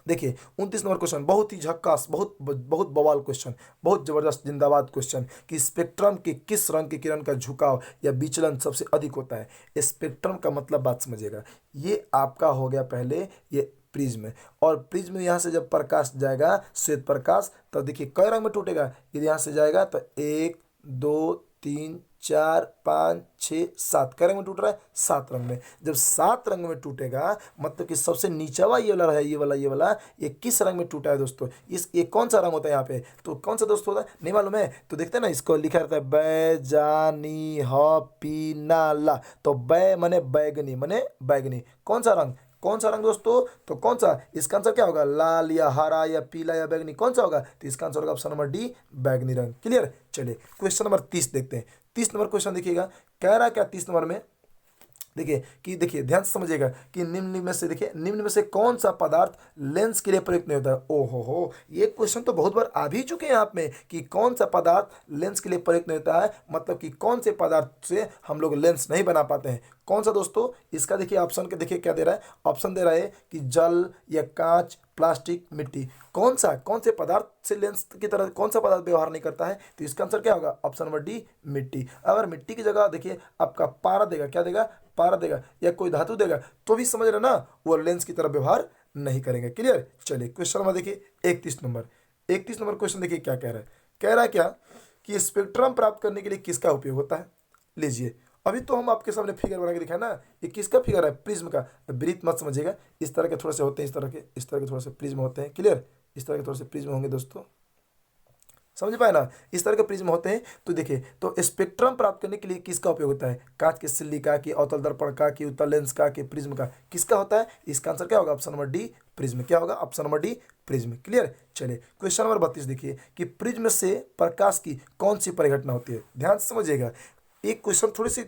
देखिए, 29 नंबर क्वेश्चन बहुत ही झक्कास, बहुत बहुत बवाल क्वेश्चन, बहुत जबरदस्त जिंदाबाद क्वेश्चन कि स्पेक्ट्रम के किस रंग की किरण का झुकाव या विचलन सबसे अधिक होता है। स्पेक्ट्रम का मतलब बात समझिएगा, ये आपका हो गया पहले ये प्रिज्म, और प्रिज्म यहाँ से जब प्रकाश जाएगा, श्वेत प्रकाश, तो देखिए कई रंग में टूटेगा। यदि यहाँ से जाएगा तो 1 2 3 4 5 6 7 कै रंग में टूट रहा है, 7 रंग में। जब 7 रंग में टूटेगा मतलब कि सबसे नीचवा ये वाला है, ये वाला ये किस रंग में टूटा है दोस्तों, ये कौन सा रंग होता है यहाँ पे, तो कौन सा दोस्तों होता है, नहीं मालूम है। तो देखते हैं ना, इसको लिखा रहता है बैजानी ह पीना ला, तो बै मने बैगनी, कौन सा रंग, कौन सा रंग दोस्तों, तो कौन सा, इसका आंसर क्या होगा, लाल या हरा या पीला या बैगनी, कौन सा होगा। तो इसका आंसर होगा ऑप्शन नंबर डी, बैगनी रंग। क्लियर। चलिए, क्वेश्चन नंबर 30 देखते हैं। 30 नंबर क्वेश्चन देखिएगा, कह रहा क्या 30 नंबर में, देखिए कि देखिए ध्यान से समझिएगा कि निम्न में से, देखिए निम्न में से कौन सा पदार्थ लेंस के लिए प्रयुक्त नहीं होता है। ओहो हो, ये क्वेश्चन तो बहुत बार आ भी चुके हैं आप में कि कौन सा पदार्थ लेंस के लिए प्रयुक्त नहीं होता है, मतलब कि कौन से पदार्थ से हम लोग लेंस नहीं बना पाते हैं। कौन सा दोस्तों, इसका देखिए ऑप्शन के देखिए क्या दे रहा है, ऑप्शन दे रहा है कि जल या कांच, प्लास्टिक, मिट्टी, कौन से पदार्थ से लेंस की तरह कौन सा पदार्थ व्यवहार नहीं करता है। तो इसका आंसर क्या होगा, ऑप्शन नंबर डी, मिट्टी। अगर मिट्टी की जगह देखिए आपका पारा देगा, क्या देगा, पारा देगा, या कोई धातु देगा, तो भी समझ रहे ना, वो लेंस की तरह व्यवहार नहीं करेंगे। क्लियर। चलिए, क्वेश्चन नंबर देखिए 31 नंबर। 31 नंबर क्वेश्चन देखिए क्या कह रहा है। कह रहा है क्या कि स्पेक्ट्रम प्राप्त करने के लिए किसका उपयोग होता है। लीजिए, अभी तो हम आपके सामने फिगर बना के दिखाए ना, ये किसका फिगर है, प्रिज्म का। ब्रीथ मत समझिएगा, इस तरह के थोड़े से होते हैं, इस तरह के थोड़े से प्रिज्म होते हैं। क्लियर। इस तरह के थोड़े से प्रिज्म होंगे दोस्तों, समझ पाए ना, इस तरह के प्रिज्म होते हैं। तो देखिए, तो स्पेक्ट्रम प्राप्त करने के लिए किसका उपयोग होता है, कांच के सिल्लिका की, अवतल दर्पण का, की उत्तल लेंस का, की प्रिज्म का, किसका होता है। इसका आंसर क्या होगा, ऑप्शन नंबर डी, प्रिज्म। क्या होगा, option number D, prism. Clear. चलिए, क्वेश्चन नंबर 32 देखिए कि प्रिज्म से प्रकाश की कौन सी परिघटना होती है। ध्यान से समझिएगा, एक क्वेश्चन थोड़ी सी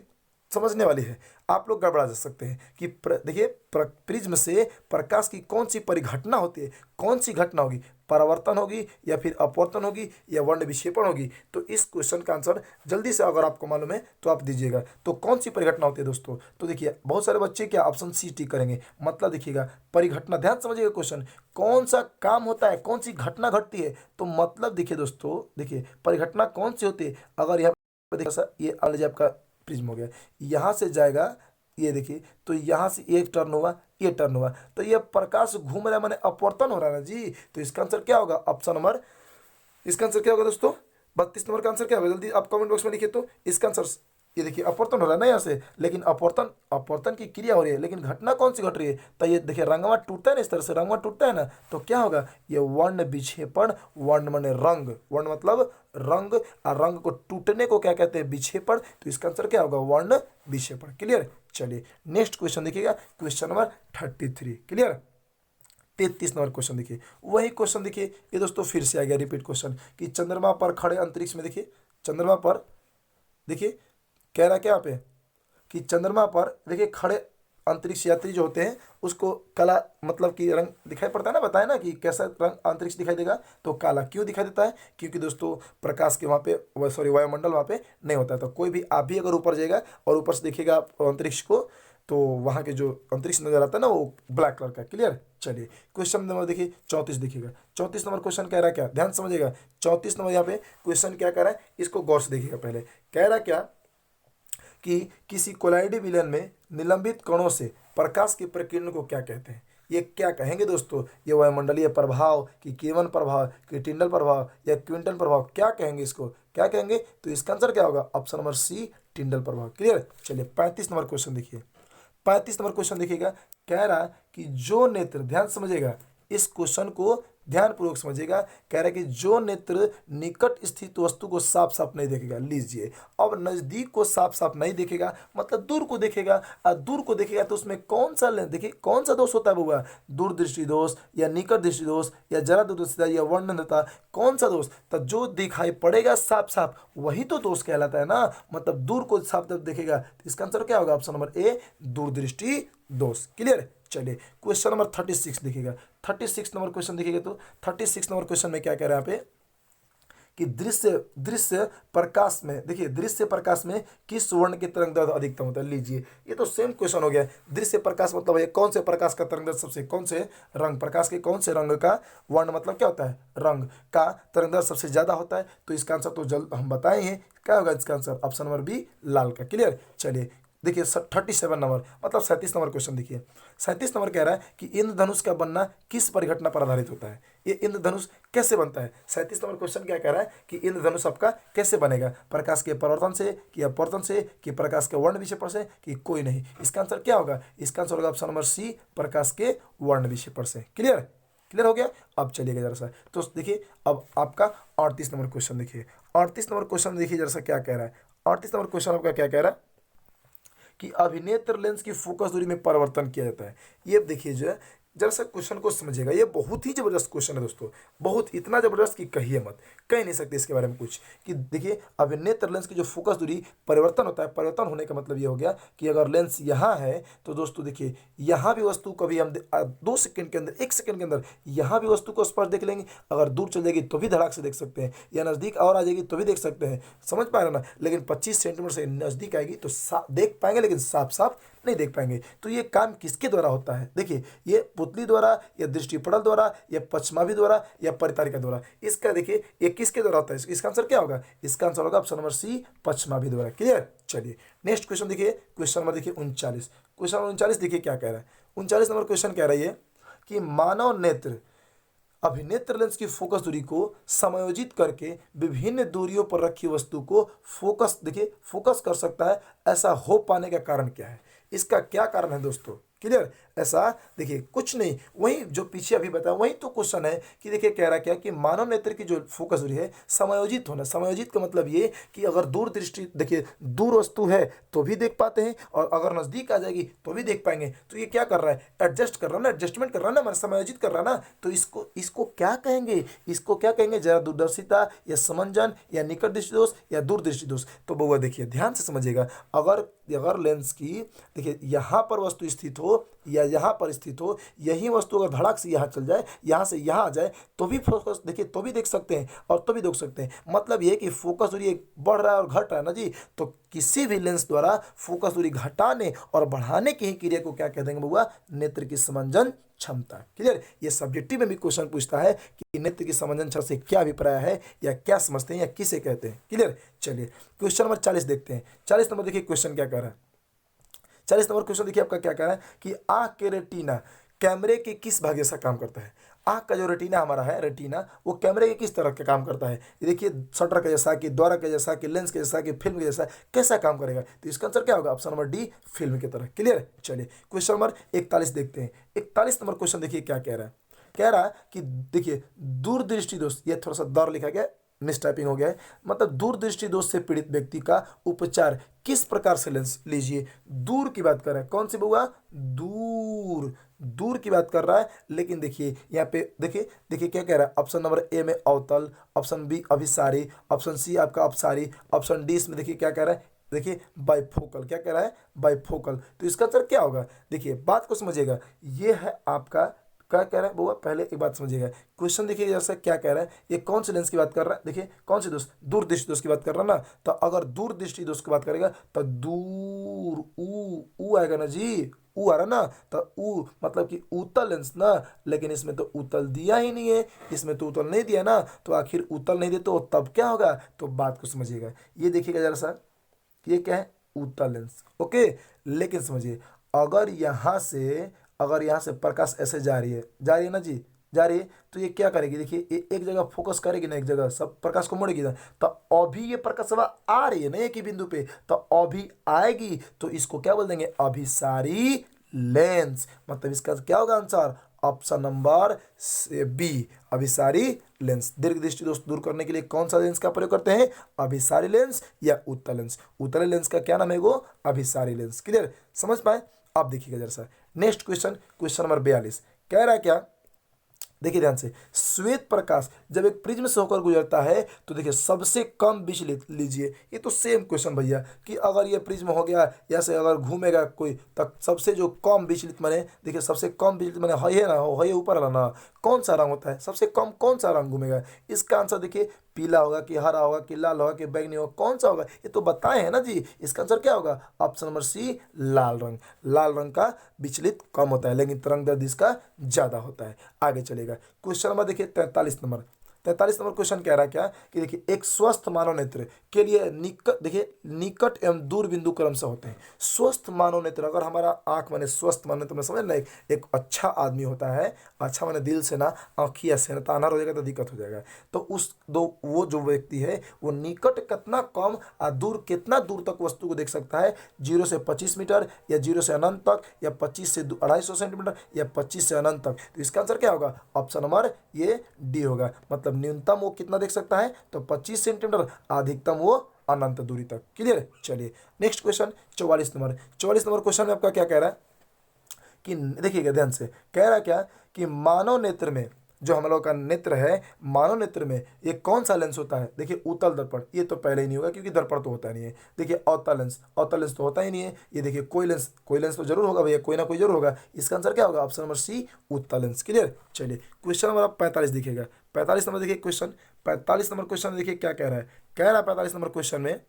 समझने वाली है, आप लोग गड़बड़ा जा सकते हैं कि देखिए प्रिज्म से प्रकाश की कौन सी परिघटना होती है, कौन सी घटना होगी, परावर्तन होगी या फिर अपवर्तन होगी या वर्ण विक्षेपण होगी। तो इस क्वेश्चन का आंसर जल्दी से अगर आपको मालूम है तो आप दीजिएगा। तो कौन सी परिघटना होती है दोस्तों, तो देखिए बहुत सारे बच्चे क्या ऑप्शन सी टिक करेंगे, मतलब देखिएगा परिघटना, ध्यान समझिएगा क्वेश्चन, कौन सा काम होता है, कौन सी घटना घटती है। तो मतलब देखिए दोस्तों, देखिए परिघटना कौन सी होती है। अगर यहाँ पर देखिए सर, ये अलग आपका प्रिज्म हो गया, यहाँ से जाएगा, ये देखिए, तो यहाँ से एक टर्न हुआ, ये टर्न हुआ, तो ये प्रकाश घूम रहा है, माने अपवर्तन हो रहा है ना जी। तो इसका आंसर क्या होगा, ऑप्शन नंबर, इसका आंसर क्या होगा दोस्तों, 32 नंबर का आंसर क्या होगा, जल्दी आप कमेंट बॉक्स में लिखिए। तो इसका आंसर ये देखिए अपवर्तन हो रहा है ना यहाँ से, लेकिन अपवर्तन की क्रिया हो रही है, लेकिन घटना कौन सी घट रही है। तो ये देखिए रंगवा टूटता है ना, इस तरह से रंगवा टूटता है ना, तो क्या होगा, ये वर्ण विक्षेपण, वर्ण माने रंग, वर्ण मतलब रंग, और रंग को टूटने को क्या कहते हैं, विक्षेपण। तो इसका आंसर क्या होगा, वर्ण विक्षेपण। क्लियर। चलिए, नेक्स्ट क्वेश्चन देखिएगा, question number 33। Clear. 33 number question देखिए, वही क्वेश्चन देखिए, ये दोस्तों फिर से आ गया रिपीट क्वेश्चन कि चंद्रमा पर खड़े अंतरिक्ष में, देखिए चंद्रमा पर, देखिए कह रहा क्या यहाँ पे, कि चंद्रमा पर देखिए खड़े अंतरिक्ष यात्री जो होते हैं उसको काला मतलब कि रंग दिखाई पड़ता है ना, बताए ना कि कैसा रंग अंतरिक्ष दिखाई देगा, तो काला क्यों दिखाई देता है, क्योंकि दोस्तों प्रकाश के वहाँ पे सॉरी वायुमंडल वहाँ पे नहीं होता है। तो कोई भी आप भी अगर ऊपर जाएगा और ऊपर से देखिएगा आप अंतरिक्ष को, तो वहाँ के जो अंतरिक्ष नजर आता है ना वो ब्लैक कलर का। क्लियर। चलिए क्वेश्चन नंबर देखिए 34 देखिएगा। 34 नंबर क्वेश्चन कह रहा है क्या, ध्यान समझिएगा। 34 नंबर यहाँ पे क्वेश्चन क्या कह रहा है, इसको गौर से देखिएगा। पहले कह रहा क्या कि किसी कोलाइडी विलयन में निलंबित कणों से प्रकाश की प्रकीर्णन को क्या कहते हैं। ये क्या कहेंगे दोस्तों, ये वायुमंडलीय प्रभाव कि किरण प्रभाव कि टिंडल प्रभाव या क्विंटल प्रभाव, क्या कहेंगे, इसको क्या कहेंगे। तो इसका आंसर क्या होगा, ऑप्शन नंबर सी टिंडल प्रभाव। क्लियर। चलिए 35 नंबर क्वेश्चन देखिए। 35 नंबर क्वेश्चन देखिएगा। कह रहा कि जो नेत्र, ध्यान समझिएगा इस क्वेश्चन को, ध्यानपूर्वक समझिएगा। कह रहा है कि जो नेत्र निकट स्थित वस्तु को साफ साफ नहीं देखेगा, लीजिए अब नजदीक को साफ साफ नहीं देखेगा मतलब दूर को देखेगा, और दूर को देखेगा तो उसमें कौन सा लेंस, देखिए कौन सा दोष होता है बउआ, दूरदृष्टि दोष या निकट दृष्टि दोष या जरा दूरदर्शिता या वर्णनता, कौन सा दोष, तो जो दिखाई पड़ेगा साफ साफ वही तो दोष कहलाता है ना, मतलब दूर को साफ साफ देखेगा। तो इसका आंसर क्या होगा, ऑप्शन नंबर ए दूरदृष्टि दोष। क्लियर। चलिए क्वेश्चन नंबर 36 देखिएगा। 36 नंबर क्वेश्चन देखिएगा तो 36 नंबर क्वेश्चन में क्या कह रहा है यहाँ पे कि दृश्य दृश्य प्रकाश में, देखिए दृश्य प्रकाश में किस वर्ण की तरंग दैर्घ्य अधिकतम होता है। लीजिए ये तो सेम क्वेश्चन हो गया। दृश्य प्रकाश मतलब ये कौन से प्रकाश का तरंग दैर्घ्य सबसे, कौन से रंग, प्रकाश के कौन से रंग का, वर्ण मतलब क्या होता है रंग का तरंग दैर्घ्य सबसे ज्यादा होता है। तो इसका आंसर तो जल्द हम बताए हैं, क्या होगा इसका आंसर, ऑप्शन नंबर बी लाल का। क्लियर। चलिए देखिए 37 नंबर मतलब 37 नंबर क्वेश्चन देखिए। 37 नंबर कह रहा है कि इंद्रधनुष का बनना किस परिघटना पर आधारित होता है। ये इंद्रधनुष कैसे बनता है। 37 नंबर क्वेश्चन क्या कह रहा है कि इंद्रधनुष आपका कैसे बनेगा, प्रकाश के परावर्तन से कि अपवर्तन से कि प्रकाश के वर्ण विक्षेपण से कि कोई नहीं। इसका आंसर क्या होगा, इसका आंसर होगा ऑप्शन नंबर सी प्रकाश के वर्ण विक्षेपण से। क्लियर। क्लियर हो गया। अब चलिएगा जरा सा, तो देखिए अब आपका 38 नंबर क्वेश्चन देखिए। 38 नंबर क्वेश्चन देखिए जरा सा क्या कह रहा है। 38 नंबर क्वेश्चन आपका क्या कह रहा है कि अभिनेत्र लेंस की फोकस दूरी में परिवर्तन किया जाता है। ये देखिए जो है जरा सा क्वेश्चन को समझिएगा, ये बहुत ही जबरदस्त क्वेश्चन है दोस्तों, बहुत इतना जबरदस्त कि कहिए मत, कह नहीं सकते इसके बारे में कुछ। कि देखिए अभिनेत्र लेंस की जो फोकस दूरी परिवर्तन होता है, परिवर्तन होने का मतलब ये हो गया कि अगर लेंस यहाँ है तो दोस्तों देखिए यहाँ भी वस्तु कभी हम 2 सेकंड के अंदर, 1 सेकंड के अंदर यहाँ भी वस्तु को स्पर्श देख लेंगे। अगर दूर चल जाएगी तो भी धड़ाक से देख सकते हैं, या नज़दीक और आ जाएगी तो भी देख सकते हैं, समझ पा रहे ना। लेकिन 25 सेंटीमीटर से नज़दीक आएगी तो देख पाएंगे, लेकिन साफ साफ नहीं देख पाएंगे। तो ये काम किसके द्वारा होता है, देखिए ये पुतली द्वारा या दृष्टिपटल द्वारा या पश्चिमाभि द्वारा या परितारिका द्वारा। इसका देखिए ये किसके द्वारा होता है, इसका आंसर क्या होगा, इसका आंसर होगा ऑप्शन नंबर सी पश्चिमाभि द्वारा। क्लियर। चलिए नेक्स्ट क्वेश्चन देखिए, क्वेश्चन नंबर देखिए 39। क्वेश्चन नंबर 39 देखिए क्या कह रहा है। 39 नंबर क्वेश्चन कह रही है कि मानव नेत्र अभिनेत्र लेंस की फोकस दूरी को समायोजित करके विभिन्न दूरियों पर रखी वस्तु को फोकस, देखिए फोकस कर सकता है, ऐसा हो पाने का कारण क्या है, इसका क्या कारण है दोस्तों। क्लियर। ऐसा देखिए कुछ नहीं, वही जो पीछे अभी बताया वही तो क्वेश्चन है कि देखिए कह रहा क्या कि मानव नेत्र की जो फोकस दूरी है समायोजित होना। समायोजित का मतलब ये कि अगर दूर दृष्टि, देखिए दूर वस्तु है तो भी देख पाते हैं और अगर नजदीक आ जाएगी तो भी देख पाएंगे। तो ये क्या कर रहा है, एडजस्ट कर रहा है ना, एडजस्टमेंट कर रहा है ना, समायोजित कर रहा है ना। तो इसको क्या कहेंगे, इसको क्या कहेंगे, जरा दूरदर्शिता या समंजन या निकट दृष्टि दोष या दूर दृष्टि दोष। तो बउआ देखिए ध्यान से समझिएगा, अगर अगर लेंस की देखिए यहाँ पर वस्तु स्थित हो या यहाँ पर स्थित हो, यही वस्तु अगर धड़ाक से यहाँ चल जाए, यहाँ से यहाँ आ जाए तो भी फोकस देखिए तो भी देख सकते हैं और तो भी देख सकते हैं। मतलब ये कि फोकस दूरी बढ़ रहा है और घट रहा है ना जी। तो किसी भी लेंस द्वारा फोकस दूरी घटाने और बढ़ाने की ही क्रिया को क्या कह देंगे बउआ, नेत्र की समंजन क्षमता। क्लियर। ये सब्जेक्टिव में भी क्वेश्चन पूछता है कि नेत्र की समंजन क्षमता से क्या अभिप्राय है या क्या समझते हैं या किसे कहते हैं। क्लियर। चलिए क्वेश्चन नंबर 40 देखते हैं। 40 नंबर देखिए क्वेश्चन क्या कह रहा है। 40 नंबर क्वेश्चन देखिए आपका क्या कह रहा है कि आंख के रेटिना कैमरे के किस भाग जैसा काम करता है। आंख का जो रेटिना हमारा है, रेटिना वो कैमरे के किस तरह का काम करता है। ये देखिए शटर के जैसा कि द्वारा के जैसा कि लेंस के जैसा कि फिल्म के जैसा, कैसा काम करेगा। तो इसका आंसर क्या होगा, ऑप्शन नंबर डी फिल्म की तरह। क्लियर। चलिए क्वेश्चन नंबर 41 देखते हैं। 41 नंबर क्वेश्चन देखिए क्या कह रहा है। कह रहा है कि देखिए दूरदृष्टि दोष, ये थोड़ा सा दौर लिखा गया, मिस टाइपिंग हो गया है, मतलब दूरदृष्टि दोष से पीड़ित व्यक्ति का उपचार किस प्रकार से लेंस, लीजिए दूर की बात कर रहा है, कौन सी बुआ, दूर, दूर की बात कर रहा है। लेकिन देखिए यहाँ पे देखिए क्या कह रहा है, ऑप्शन नंबर ए में अवतल, ऑप्शन बी अभिसारी, ऑप्शन सी आपका अपसारी, ऑप्शन डी इसमें देखिए क्या कह रहा है देखिए बाइफोकल, क्या कह रहा है, बाइफोकल। तो इसका आंसर क्या होगा, देखिए बात को समझिएगा, ये है आपका, क्या कह रहा है बउआ, पहले एक बात समझिएगा। क्वेश्चन देखिए जैसे क्या कह रहा है, ये कौन से लेंस की बात कर रहा है, देखिए कौन से दोस्त, दूरदृष्टि दोष की बात कर रहा है ना। तो अगर दूरदृष्टि दोष की बात करेगा तो दूर ऊ आएगा ना जी, ऊ आ रहा ना। तो ऊ मतलब कि उत्तल लेंस ना, लेकिन इसमें तो उत्तल दिया ही नहीं है, इसमें तो उत्तल नहीं दिया ना, तो आखिर उत्तल नहीं दे तो तब क्या होगा, तो बात को समझिएगा। ये देखिएगा जरा सा, ये क्या है, उत्तल लेंस, ओके। लेकिन समझिए, अगर यहाँ से अगर यहाँ से प्रकाश ऐसे जा रही है ना जी, जा रही है, तो ये क्या करेगी, देखिए ये एक जगह फोकस करेगी ना, एक जगह सब प्रकाश को मोड़ेगी ना। तो अभी ये प्रकाश हवा आ रही है ना एक ही बिंदु पे, तो अभी आएगी, तो इसको क्या बोल देंगे, अभिसारी लेंस। मतलब इसका क्या होगा आंसर, ऑप्शन नंबर बी, अभिसारी लेंस। दीर्घ दृष्टि दोष दूर करने के लिए कौन सा लेंस का प्रयोग करते हैं, अभिसारी लेंस या उत्तल लेंस। उत्तल लेंस का क्या नाम है, वो अभिसारी लेंस। क्लियर, समझ पाए। अब देखिएगा जरा सा नेक्स्ट क्वेश्चन, क्वेश्चन नंबर 42 कह रहा है क्या, देखिए ध्यान से, श्वेत प्रकाश जब एक प्रिज्म से होकर गुजरता है तो देखिए सबसे कम विचलित लीजिए। ये तो सेम क्वेश्चन भैया, कि अगर ये प्रिज्म हो गया या से अगर घूमेगा कोई, तब सबसे जो कम विचलित माने, देखिए सबसे कम विचलित माने है ना, हो है ऊपर वाला ना, कौन सा रंग होता है, सबसे कम कौन सा रंग घूमेगा। इसका आंसर देखिए पीला होगा कि हरा होगा कि लाल होगा कि बैंगनी होगा, कौन सा होगा, ये तो बताए हैं ना जी। इसका आंसर क्या होगा, ऑप्शन नंबर सी, लाल रंग। लाल रंग का विचलित कम होता है, लेकिन तरंग दैर्ध्य इसका ज्यादा होता है। आगे चलेगा क्वेश्चन नंबर देखिए 43 नंबर। 43 नंबर क्वेश्चन कह रहा है क्या, कि देखिए एक स्वस्थ मानव नेत्र के लिए निकट, देखिए निकट एवं दूर बिंदु क्रम से होते हैं। स्वस्थ मानव नेत्र, अगर हमारा आंख माने स्वस्थ मानव नेत्र में समझ ना, एक अच्छा आदमी होता है, अच्छा माने दिल से ना, आँखिया से ना, तो अनार हो जाएगा तो दिक्कत हो जाएगा। तो उस दो वो जो व्यक्ति है वो निकट कितना कम और दूर कितना दूर तक वस्तु को देख सकता है, 0 से 25 मीटर या 0 से अनंत तक या 25 से 250 सेंटीमीटर या 25 से अनंत तक। तो इसका आंसर क्या होगा, ऑप्शन नंबर ये डी होगा। मतलब न्यूनतम वो कितना देख सकता है, तो 25 सेंटीमीटर, अधिकतम वो अनंत दूरी तक। क्लियर, चलिए next question 44 number. 44 number question में आपका क्या कह रहा है, कि देखिएगा ध्यान से, कह रहा क्या, कि मानव नेत्र में, जो हम लोग का नेत्र है, मानव नेत्र में ये कौन सा लेंस होता है, देखिए उत्तल दर्पण, ये तो पहले ही नहीं होगा क्योंकि दर्पण तो होता नहीं है। देखिए अवतल लेंस, अवतल लेंस तो होता ही नहीं है। ये देखिए कोई लेंस तो जरूर होगा भैया, कोई ना कोई जरूर होगा। इसका आंसर क्या होगा, ऑप्शन नंबर सी, उत्तल लेंस। क्लियर, चलिए क्वेश्चन नंबर आप 45 दिखेगा। 45 नंबर देखिए क्वेश्चन, 45 नंबर क्वेश्चन देखिए क्या कह रहा है, कह रहा है 45 नंबर क्वेश्चन में,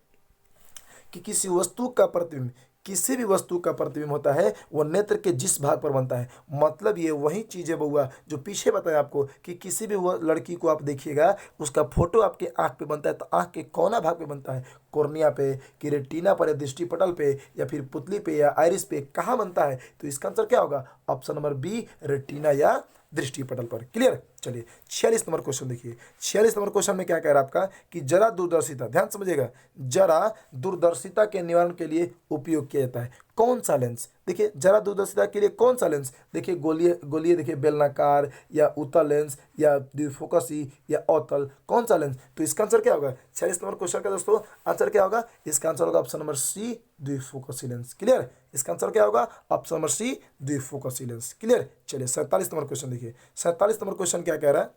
कि किसी वस्तु का प्रतिबिंब, किसी भी वस्तु का प्रतिबिंब होता है वो नेत्र के जिस भाग पर बनता है। मतलब ये वही चीज़ है बउआ जो पीछे बताया आपको, कि किसी भी लड़की को आप देखिएगा, उसका फोटो आपके आंख पे बनता है, तो आंख के कौना भाग पे बनता है, कोर्निया पे कि रेटिना पर या दृष्टिपटल पे या फिर पुतली पे या आइरिस पे, कहाँ बनता है। तो इसका आंसर क्या होगा, ऑप्शन नंबर बी, रेटिना या दृष्टिपटल पर। क्लियर, चलिए 46 नंबर क्वेश्चन देखिए। 46 नंबर क्वेश्चन में क्या कह रहा है आपका, कि जरा दूरदर्शिता, ध्यान समझिएगा, जरा दूरदर्शिता के निवारण के लिए उपयोग किया जाता है कौन सा लेंस। देखिए जरा दूरदर्शिता के लिए कौन सा लेंस, देखिए गोलीय गोलीय, देखिए बेलनाकार या उत्तल लेंस या द्विफोकसी या अवतल, कौन सा लेंस। तो इसका आंसर क्या होगा, 46 नंबर क्वेश्चन का दोस्तों आंसर क्या होगा, इसका आंसर होगा ऑप्शन नंबर सी, द्विफोकसी लेंस। क्लियर, इसका आंसर क्या होगा, ऑप्शन नंबर सी, द्विफोकसी लेंस। क्लियर, चलिए 47 नंबर क्वेश्चन देखिए। 47 नंबर क्वेश्चन क्या कह रहा है,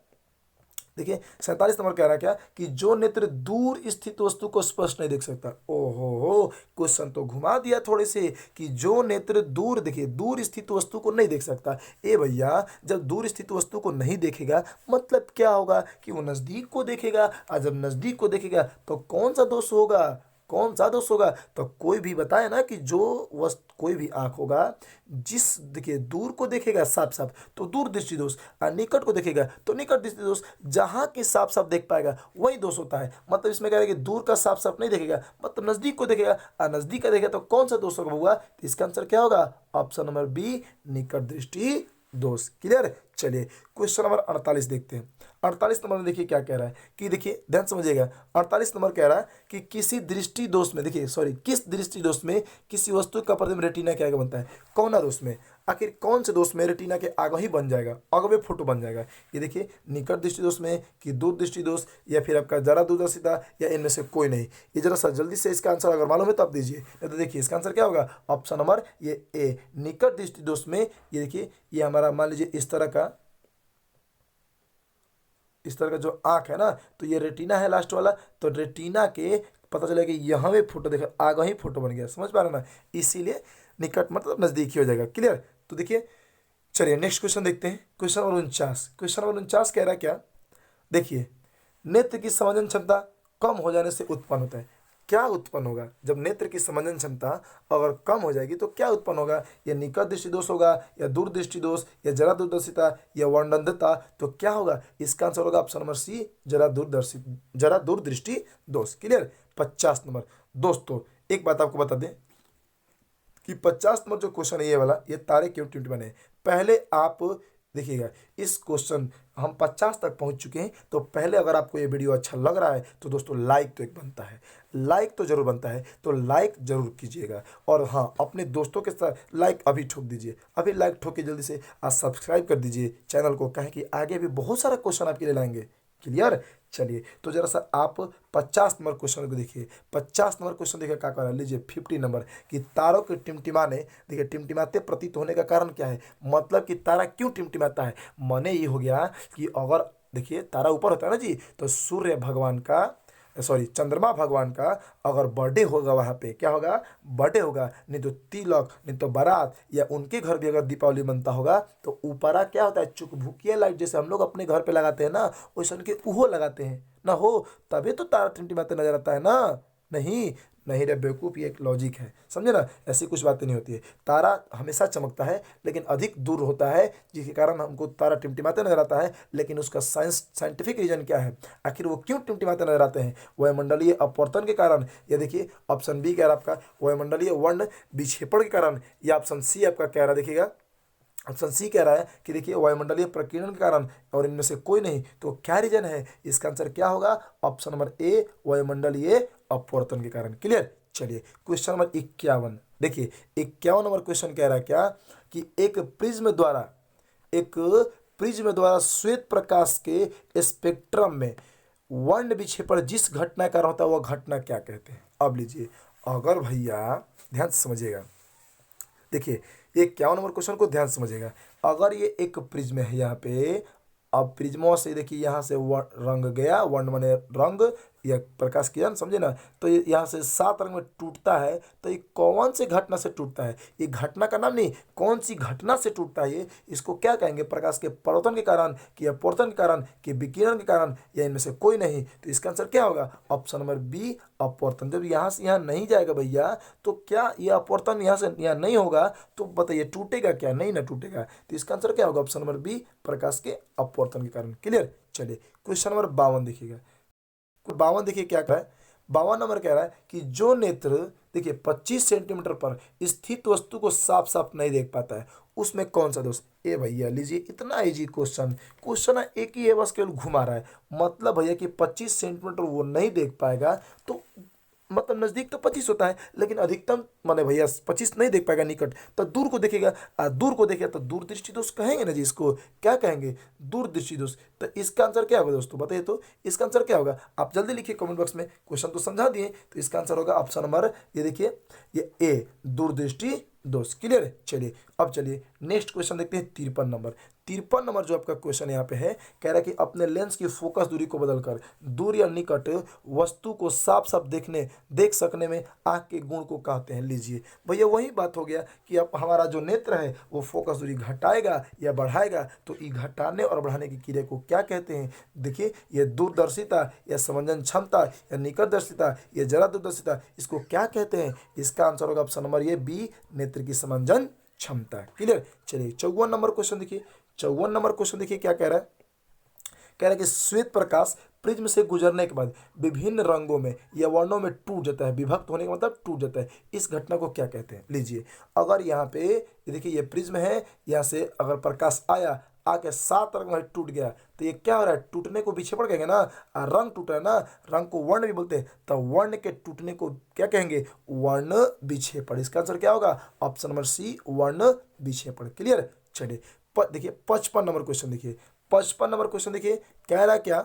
देखिए 47 नंबर कह रहा है क्या, कि जो नेत्र दूर स्थित वस्तु को स्पष्ट नहीं देख सकता। ओहो हो, क्वेश्चन तो घुमा दिया थोड़े से, कि जो नेत्र दूर, देखिए दूर स्थित वस्तु को नहीं देख सकता। ए भैया, जब दूर स्थित वस्तु को नहीं देखेगा मतलब क्या होगा, कि वो नज़दीक को देखेगा, और जब नज़दीक को देखेगा तो कौन सा दोष होगा, कौन सा दोष होगा, तो कोई भी बताए ना, कि जो वस्तु, कोई भी आंख होगा जिस, देखिए दूर को देखेगा साफ साफ तो दूर दृष्टि दोष, और निकट को देखेगा तो निकट दृष्टि दोष, जहां के साफ साफ देख पाएगा वही दोष होता है। मतलब इसमें कह रहा है कि दूर का साफ साफ नहीं देखेगा, मतलब नजदीक को देखेगा, और नजदीक का देखेगा तो कौन सा दोष होगा, तो इसका आंसर क्या होगा, ऑप्शन नंबर बी, निकट दृष्टि दोष। क्लियर, चलिए क्वेश्चन नंबर 48 देखते हैं। 48 नंबर में देखिए क्या कह रहा है, कि देखिए ध्यान समझिएगा, 48 नंबर कह रहा है कि किसी दृष्टि दोष में, देखिए सॉरी, किस दृष्टि दोष में किसी वस्तु का प्रतिबिंब रेटिना के आगे बनता है, कौन दोष में, आखिर कौन से दोष में रेटिना के आगे ही बन जाएगा, आगे फोटो बन जाएगा। ये देखिए निकट दृष्टि दोष में, कि दूर दृष्टि दोष, या फिर आपका जरा दूरदर्शिता, या इनमें से कोई नहीं। ये जरा सा जल्दी से इसका आंसर अगर मालूम है तो आप दीजिए, नहीं तो देखिए इसका आंसर क्या होगा, ऑप्शन नंबर ये ए, निकट दृष्टि दोष में। ये देखिए ये हमारा मान लीजिए इस तरह का जो आंख है ना, तो ये रेटिना है लास्ट वाला, तो रेटिना के पता चला कि यहाँ भी फोटो देखा, आगे ही फोटो बन गया, समझ पा रहे ना, इसीलिए निकट मतलब नज़दीकी हो जाएगा। क्लियर। तो देखिए चलिए नेक्स्ट क्वेश्चन देखते हैं। क्वेश्चन नंबर 49, क्वेश्चन नंबर 49 कह रहा है क्या, देखिए नेत्र की संवेदन क्षमता कम हो जाने से उत्पन्न होता है। क्या उत्पन्न होगा जब नेत्र की संवेदन क्षमता अगर कम हो जाएगी तो क्या उत्पन्न होगा, या निकट दृष्टि दोष होगा, या दूर दृष्टि दोष, या जरा दूरदर्शिता, या वर्णंधता, तो क्या होगा, इसका आंसर होगा ऑप्शन नंबर सी, जरा दूरदृष्टि दोष। क्लियर। 50 नंबर, दोस्तों एक बात आपको बता दें कि 50 नंबर जो क्वेश्चन है ये वाला, ये तारे क्यों टिमटिमाने हैं। पहले आप देखिएगा इस क्वेश्चन हम 50 तक पहुंच चुके हैं, तो पहले अगर आपको ये वीडियो अच्छा लग रहा है तो दोस्तों लाइक तो एक बनता है, लाइक तो जरूर बनता है, तो लाइक जरूर कीजिएगा। और हाँ, अपने दोस्तों के साथ लाइक अभी ठोक दीजिए, अभी लाइक ठोक के जल्दी से आज सब्सक्राइब कर दीजिए चैनल को, कहें कि आगे भी बहुत सारा क्वेश्चन आपके लिए लाएंगे। क्लियर। चलिए तो जरा सा आप 50 नंबर क्वेश्चन को देखिए। 50 नंबर क्वेश्चन देखिए क्या कर लीजिए। 50 नंबर कि तारों के टिमटिमाने, देखिए टिमटिमाते प्रतीत होने का कारण क्या है, मतलब कि तारा क्यों टिमटिमाता है। माने ये हो गया कि अगर देखिए तारा ऊपर होता है ना जी, तो सूर्य भगवान का चंद्रमा भगवान का अगर बर्थडे होगा, वहाँ पे क्या होगा, बर्थडे होगा, नहीं तो तिलक, नहीं तो बारात, या उनके घर भी अगर दीपावली बनता होगा तो ऊपरा क्या होता है, चुकभुकिया लाइट जैसे हम लोग अपने घर पे लगाते हैं ना, वैसे उनके उहो लगाते हैं ना हो, तभी तो तारा टिमटिमाते नजर आता है ना। नहीं नहीं रे बेवकूफ़, ये एक लॉजिक है, समझे ना, ऐसी कुछ बातें नहीं होती है। तारा हमेशा चमकता है लेकिन अधिक दूर होता है, जिसके कारण हमको तारा टिमटिमाते नजर आता है। लेकिन उसका साइंटिफिक रीजन क्या है, आखिर वो क्यों टिमटिमाते नजर आते हैं, वायुमंडलीय अपवर्तन के कारण, या देखिए ऑप्शन बी कह रहा है आपका वायुमंडलीय वर्ण विक्षेपण के कारण, या ऑप्शन सी आपका कह रहा है, देखिएगा ऑप्शन सी कह रहा है कि देखिए वायुमंडलीय प्रकीर्णन के कारण, और इनमें से कोई नहीं, तो क्या रीजन है, इसका आंसर क्या होगा, ऑप्शन नंबर ए वायुमंडलीय अपवर्तन के कारण। क्लियर। चलिए क्वेश्चन नंबर 51 देखिए। 51 नंबर क्वेश्चन कह रहा है क्या, कि एक प्रिज्म द्वारा श्वेत प्रकाश के स्पेक्ट्रम में वर्ण विक्षेपण जिस घटना का होता है वह घटना क्या कहते हैं। अब लीजिए, अगर भैया ध्यान से समझिएगा, देखिए ये 51 नंबर क्वेश्चन को ध्यान से समझिएगा। अगर ये एक प्रिज्म है यहाँ पे, अब प्रिज्मों से देखिए यहाँ से रंग गया, वर्ण माने रंग या प्रकाश किरण, समझे ना, तो ये यहाँ से 7 रंग में टूटता है, तो ये कौन सी घटना से टूटता है, ये घटना का नाम नहीं, कौन सी घटना से टूटता है ये, इसको क्या कहेंगे, प्रकाश के परावर्तन के कारण, कि अपवर्तन के कारण, कि विकिरण के कारण, या इनमें से कोई नहीं, तो इसका आंसर क्या होगा, ऑप्शन नंबर बी अपवर्तन। जब यहाँ से यहाँ नहीं जाएगा भैया, तो क्या ये अपवर्तन यहाँ से यहाँ नहीं होगा, तो बताइए टूटेगा क्या, नहीं ना टूटेगा, तो इसका आंसर क्या होगा, ऑप्शन नंबर बी प्रकाश के अपवर्तन के कारण। क्लियर। चलिए क्वेश्चन नंबर 52 देखिएगा। 52 देखिए क्या कह रहा है, 52 नंबर कह रहा है कि जो नेत्र देखिए 25 सेंटीमीटर पर स्थित वस्तु को साफ साफ नहीं देख पाता है, उसमें कौन सा दोष। ए भैया लीजिए, इतना इजी क्वेश्चन है, एक ही है बस, केवल घुमा रहा है। मतलब भैया कि 25 सेंटीमीटर वो नहीं देख पाएगा, तो मतलब नज़दीक तो 25 होता है, लेकिन अधिकतम माने भैया 25 नहीं देख पाएगा निकट, तो दूर को देखेगा, दूर को देखेगा तो दूरदृष्टि दोष कहेंगे ना जी, इसको क्या कहेंगे, दूरदृष्टि दोष। तो इसका आंसर क्या होगा दोस्तों, बताइए तो इसका आंसर क्या होगा, आप जल्दी लिखिए कमेंट बॉक्स में, क्वेश्चन तो समझा दिए, तो इसका आंसर होगा ऑप्शन नंबर, ये देखिए ये ए दूरदृष्टि दोष। क्लियर है। चलिए अब चलिए नेक्स्ट क्वेश्चन देखते हैं। 53 नंबर जो आपका क्वेश्चन यहाँ पे है, कह रहा है कि अपने लेंस की फोकस दूरी को बदलकर दूर या निकट वस्तु को साफ साफ देख सकने में आँख के गुण को कहते हैं। लीजिए भैया वही बात हो गया कि अब हमारा जो नेत्र है वो फोकस दूरी घटाएगा या बढ़ाएगा, तो ये घटाने और बढ़ाने की क्रिया को क्या कहते हैं। देखिए ये दूरदर्शिता या समंजन क्षमता या निकटदर्शिता या जरा दूरदर्शिता, इसको क्या कहते हैं। इसका आंसर होगा ऑप्शन नंबर ये बी नेत्र की समंजन क्षमता। क्लियर। चलिए 54 नंबर क्वेश्चन देखिए। 54 नंबर क्वेश्चन देखिए क्या कह रहा है, कह रहा है कि श्वेत प्रकाश प्रिज्म से गुजरने के बाद विभिन्न रंगों में या वर्णों में टूट जाता है, विभक्त होने का मतलब टूट जाता है, इस घटना को क्या कहते हैं। लीजिए अगर यहाँ पे ये देखिए ये प्रिज्म है, यहाँ से अगर प्रकाश आया आके 7 रंग में टूट गया, तो ये क्या हो रहा है, टूटने को विक्षेपण कहेंगे ना, रंग टूट रहा है ना, रंग को वर्ण भी बोलते हैं, तो वर्ण के टूटने को क्या कहेंगे, वर्ण विक्षेपण। इसका आंसर क्या होगा, ऑप्शन नंबर सी वर्ण विक्षेपण। क्लियर। चलिए देखिए 55 नंबर क्वेश्चन देखिए। 55 नंबर क्वेश्चन देखिए कह रहा क्या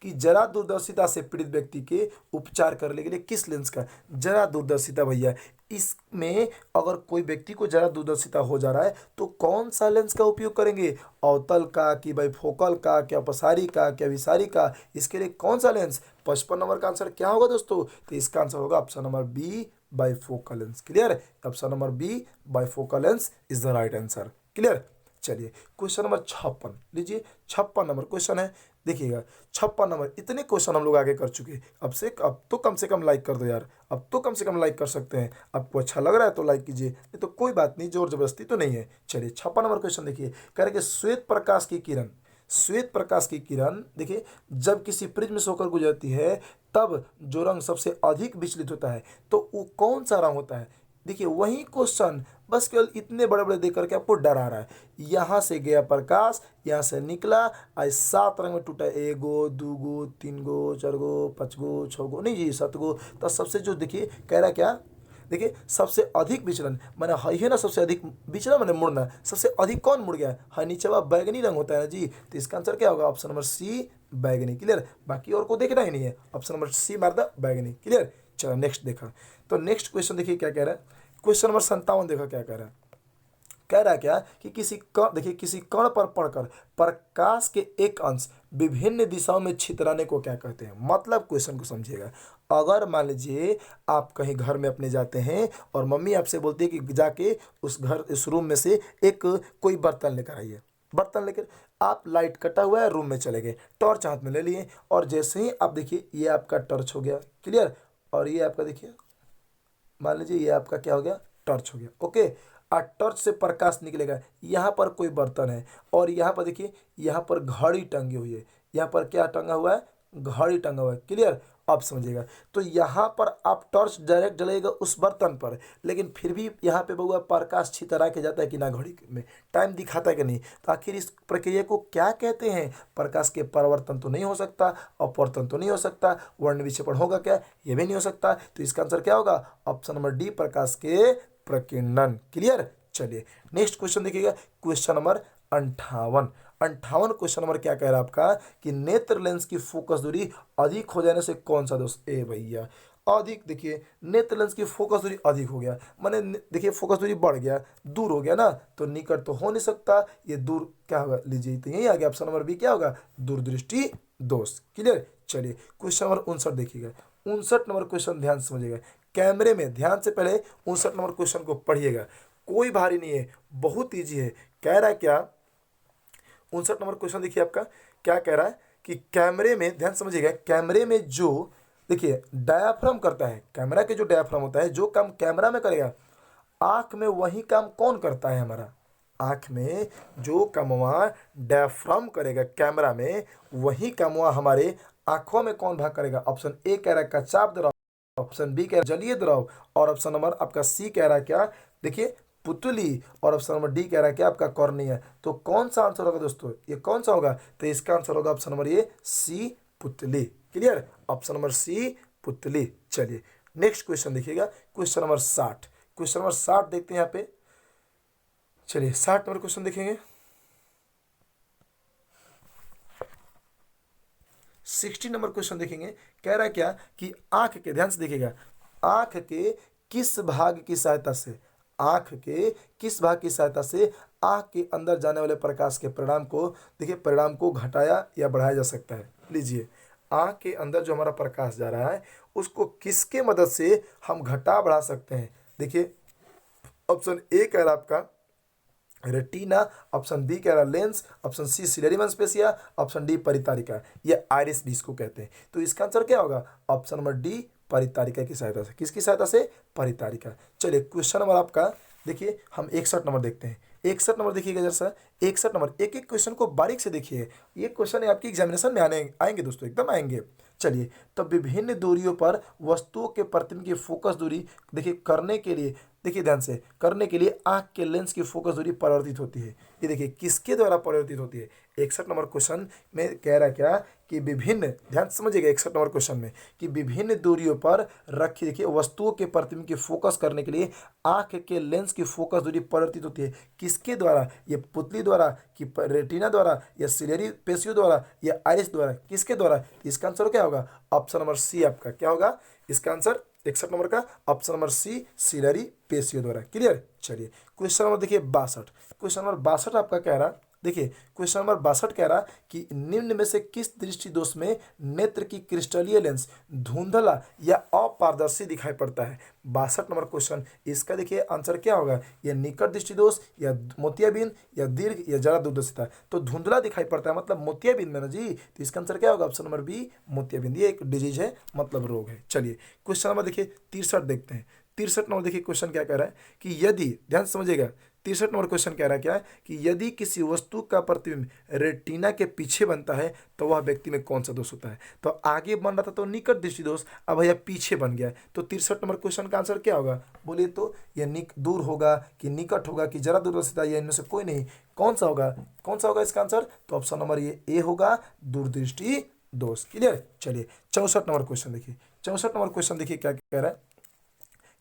कि जरा दूरदर्शिता से पीड़ित व्यक्ति के उपचार करने के लिए किस लेंस का, जरा दूरदर्शिता भैया, इसमें अगर कोई व्यक्ति को जरा दूरदर्शिता हो जा रहा है तो कौन सा लेंस का उपयोग करेंगे, अवतल का कि बाइफोकल का, क्या अपसारी का, क्या विसारी का, इसके लिए कौन सा लेंस, 55 नंबर का आंसर क्या होगा दोस्तों? तो इसका आंसर होगा option number B, bifocal lens. Clear? Option number B, bifocal lens is the right answer. Clear? चलिए क्वेश्चन नंबर 56 लीजिए। 56 नंबर क्वेश्चन है, देखिएगा 56 नंबर। इतने क्वेश्चन हम लोग आगे कर चुके हैं, अब तो कम से कम लाइक कर दो यार, अब तो कम से कम लाइक कर सकते हैं। आपको अच्छा लग रहा है तो लाइक कीजिए, नहीं तो कोई बात नहीं, जोर जबरदस्ती तो नहीं है। चलिए 56 नंबर क्वेश्चन देखिए, कह रहे कि श्वेत प्रकाश की किरण देखिए जब किसी प्रिज्म से होकर गुजरती है तब जो रंग सबसे अधिक विचलित होता है तो वो कौन सा रंग होता है? देखिए वही क्वेश्चन, बस केवल इतने बड़े बड़े देख करके आपको डरा रहा है। यहाँ से गया प्रकाश, यहाँ से निकला, आज 7 रंग में टूटा, 1 गो 2 गो 3 गो 4 गो 5 गो 6 गो, नहीं जी 7 गो। तो सबसे जो देखिए कह रहा क्या, देखिए सबसे अधिक विचलन मैंने है ना, सबसे अधिक विचलन मैंने मुड़ना, सबसे अधिक कौन मुड़ गया है? नीचे वाला बैगनी रंग होता है ना जी, तो इसका आंसर क्या होगा? ऑप्शन नंबर सी, बैगनी। क्लियर? बाकी और को देखना ही नहीं है, ऑप्शन नंबर सी मार द बैगनी। क्लियर? चलो नेक्स्ट देखा, तो नेक्स्ट क्वेश्चन देखिए क्या कह रहा है। क्वेश्चन नंबर 57 देखा क्या कह रहा है। कह रहा है क्या कि किसी कण, देखिए किसी कण पर पड़कर प्रकाश के एक अंश विभिन्न दिशाओं में छितराने को क्या कहते हैं? मतलब क्वेश्चन को समझिएगा। अगर मान लीजिए आप कहीं घर में अपने जाते हैं और मम्मी आपसे बोलती है कि जाके उस रूम में से एक कोई बर्तन लेकर आइए, बर्तन लेकर आप, लाइट कटा हुआ है, रूम में चले गए, टॉर्च हाथ में ले लिए, और जैसे ही आप देखिए ये आपका टॉर्च हो गया। क्लियर? और ये आपका देखिए, मान लीजिए ये आपका क्या हो गया? टॉर्च हो गया। ओके, और टॉर्च से प्रकाश निकलेगा, यहाँ पर कोई बर्तन है, और यहाँ पर देखिए यहाँ पर घड़ी टंगी हुई है, यहाँ पर क्या टंगा हुआ है? घड़ी टंगा हुआ है। क्लियर? आप समझिएगा, तो यहाँ पर आप टॉर्च डायरेक्ट जलेगा उस बर्तन पर, लेकिन फिर भी यहाँ पे बउआ प्रकाश छितरा के जाता है कि ना, घड़ी में टाइम दिखाता है कि नहीं? तो आखिर इस प्रक्रिया को क्या कहते हैं? प्रकाश के परावर्तन तो नहीं हो सकता, अपवर्तन तो नहीं हो सकता, वर्ण विक्षेपण होगा क्या? ये भी नहीं हो सकता। तो इसका आंसर क्या होगा? ऑप्शन नंबर डी, प्रकाश के प्रकीर्णन। क्लियर? चलिए नेक्स्ट क्वेश्चन देखिएगा, क्वेश्चन नंबर 58। 58 क्वेश्चन नंबर क्या कह रहा है आपका कि नेत्र लेंस की फोकस दूरी अधिक हो जाने से कौन सा दोष? ए भैया अधिक, देखिए नेत्र लेंस की फोकस दूरी अधिक हो गया, माने देखिए फोकस दूरी बढ़ गया, दूर हो गया ना, तो निकट तो हो नहीं सकता, ये दूर क्या होगा? लीजिए तो यही आ गया, ऑप्शन नंबर बी क्या होगा? दूरदृष्टि दोष। क्लियर? चलिए क्वेश्चन नंबर 59 देखिएगा। 59 नंबर क्वेश्चन ध्यान से समझिएगा, कैमरे में ध्यान से पहले 59 नंबर क्वेश्चन को पढ़िएगा, कोई भारी नहीं है, बहुत ईजी है। कह रहा है क्या? 59 नंबर क्वेश्चन देखिए आपका क्या कह रहा है कि कैमरे में, ध्यान समझिएगा, कैमरे में जो देखिए डायाफ्राम करता है, कैमरा के जो डायाफ्राम होता है, जो काम कैमरा में करेगा, आंख में वही काम कौन करता है? हमारा आंख में जो कामवा डायाफ्राम करेगा कैमरा में, वही कामवा हमारे आंखों में कौन भाग करेगा? ऑप्शन ए कह रहा है कचाप द्रव, ऑप्शन बी कह रहा है जलीय द्रव, और ऑप्शन नंबर आपका सी कह रहा है क्या? देखिए पुतली, और ऑप्शन नंबर डी कह रहा है क्या? आपका कॉर्निया। तो कौन सा आंसर होगा दोस्तों? ये कौन सा होगा? तो इसका आंसर होगा ऑप्शन नंबर ए, सी, पुतली। क्लियर? ऑप्शन नंबर सी, पुतली। चलिए नेक्स्ट क्वेश्चन देखिएगा, क्वेश्चन नंबर 60। क्वेश्चन नंबर 60 देखते हैं यहाँ पे। चलिए 60 नंबर क्वेश्चन देखेंगे। 60 नंबर क्वेश्चन देखेंगे, कह रहा है क्या कि आंख के, ध्यान से देखिएगा, आंख के किस भाग की सहायता से, आंख के किस भाग की सहायता से आंख के अंदर जाने वाले प्रकाश के परिणाम को, देखिए परिणाम को घटाया या बढ़ाया जा सकता है? लीजिए आंख के अंदर जो हमारा प्रकाश जा रहा है उसको किसके मदद से हम घटा बढ़ा सकते हैं? देखिए ऑप्शन ए कह रहा है आपका रेटिना, ऑप्शन बी कह रहा लेंस, ऑप्शन सी सिलेरी स्पेसिया, ऑप्शन डी परितारिका, ये आइरिस डिस्क को कहते हैं। तो इसका आंसर क्या होगा? ऑप्शन नंबर डी, परितारिका की सहायता से। किसकी सहायता से? परितारिका। चलिए क्वेश्चन नंबर आपका देखिए, हम 61 नंबर देखते हैं। 61 नंबर देखिएगा जरा, 61 नंबर, एक एक क्वेश्चन को बारीक से देखिए, ये क्वेश्चन आपकी एग्जामिनेशन में आएंगे दोस्तों, एकदम आएंगे। चलिए तो विभिन्न दूरियों पर वस्तुओं के प्रतिबिंब की फोकस दूरी देखिए करने के लिए, देखिए ध्यान से, करने के लिए आंख के लेंस की फोकस दूरी परिवर्तित होती है। ये देखिए किसके द्वारा परिवर्तित होती है? 61 नंबर क्वेश्चन में कह रहा है क्या कि विभिन्न, ध्यान से समझिएगा 61 नंबर क्वेश्चन में कि विभिन्न दूरियों पर रखी, देखिए वस्तुओं के प्रतिबिंब की फोकस करने के लिए आंख के लेंस की फोकस दूरी परिवर्तित होती है। किसके द्वारा? ये पुतली द्वारा, कि रेटिना द्वारा, या सिलेरी पेशियों द्वारा, या आइरिस द्वारा? किसके द्वारा? इसका आंसर क्या होगा? ऑप्शन नंबर सी आपका क्या होगा इसका आंसर? 61 नंबर का ऑप्शन नंबर सी, सिलेरी पेशियों द्वारा। क्लियर? चलिए क्वेश्चन नंबर देखिए 62। क्वेश्चन नंबर 62 आपका कह रहा देखिए क्वेश्चन नंबर 62 कह रहा कि निम्न में से किस दृष्टि दोष में नेत्र की क्रिस्टलीय लेंस धुंधला या अपारदर्शी दिखाई पड़ता है। 62 नंबर क्वेश्चन, इसका देखिए आंसर क्या होगा, या निकट दृष्टि दोष या मोतियाबिंद या दीर्घ या जरा दूरदर्शिता। तो धुंधला दिखाई पड़ता है मतलब मोतियाबिंद में ना जी, तो इसका आंसर क्या होगा, ऑप्शन नंबर बी मोतियाबिंद। ये एक डिजीज है मतलब रोग है। चलिए क्वेश्चन नंबर देखिए 63 देखते हैं। 63 नंबर देखिए क्वेश्चन क्या कह रहा है कि यदि, ध्यान से समझिएगा, 63 नंबर क्वेश्चन कह रहा है क्या है कि यदि किसी वस्तु का प्रतिबिंब रेटिना के पीछे बनता है तो वह व्यक्ति में कौन सा दोष होता है। तो आगे बन रहा था तो निकट दृष्टि दोष, अब भैया पीछे बन गया है, तो 63 नंबर क्वेश्चन का आंसर क्या होगा, बोलिए तो यह दूर होगा कि निकट होगा कि जरा दूरदर्शिता, या इनमें से कोई नहीं, कौन सा होगा, कौन सा होगा इसका आंसर, तो ऑप्शन नंबर ये ए होगा, दूरदृष्टि दोष। क्लियर। चलिए 64 नंबर क्वेश्चन देखिए। 64 नंबर क्वेश्चन देखिए क्या कह रहा है,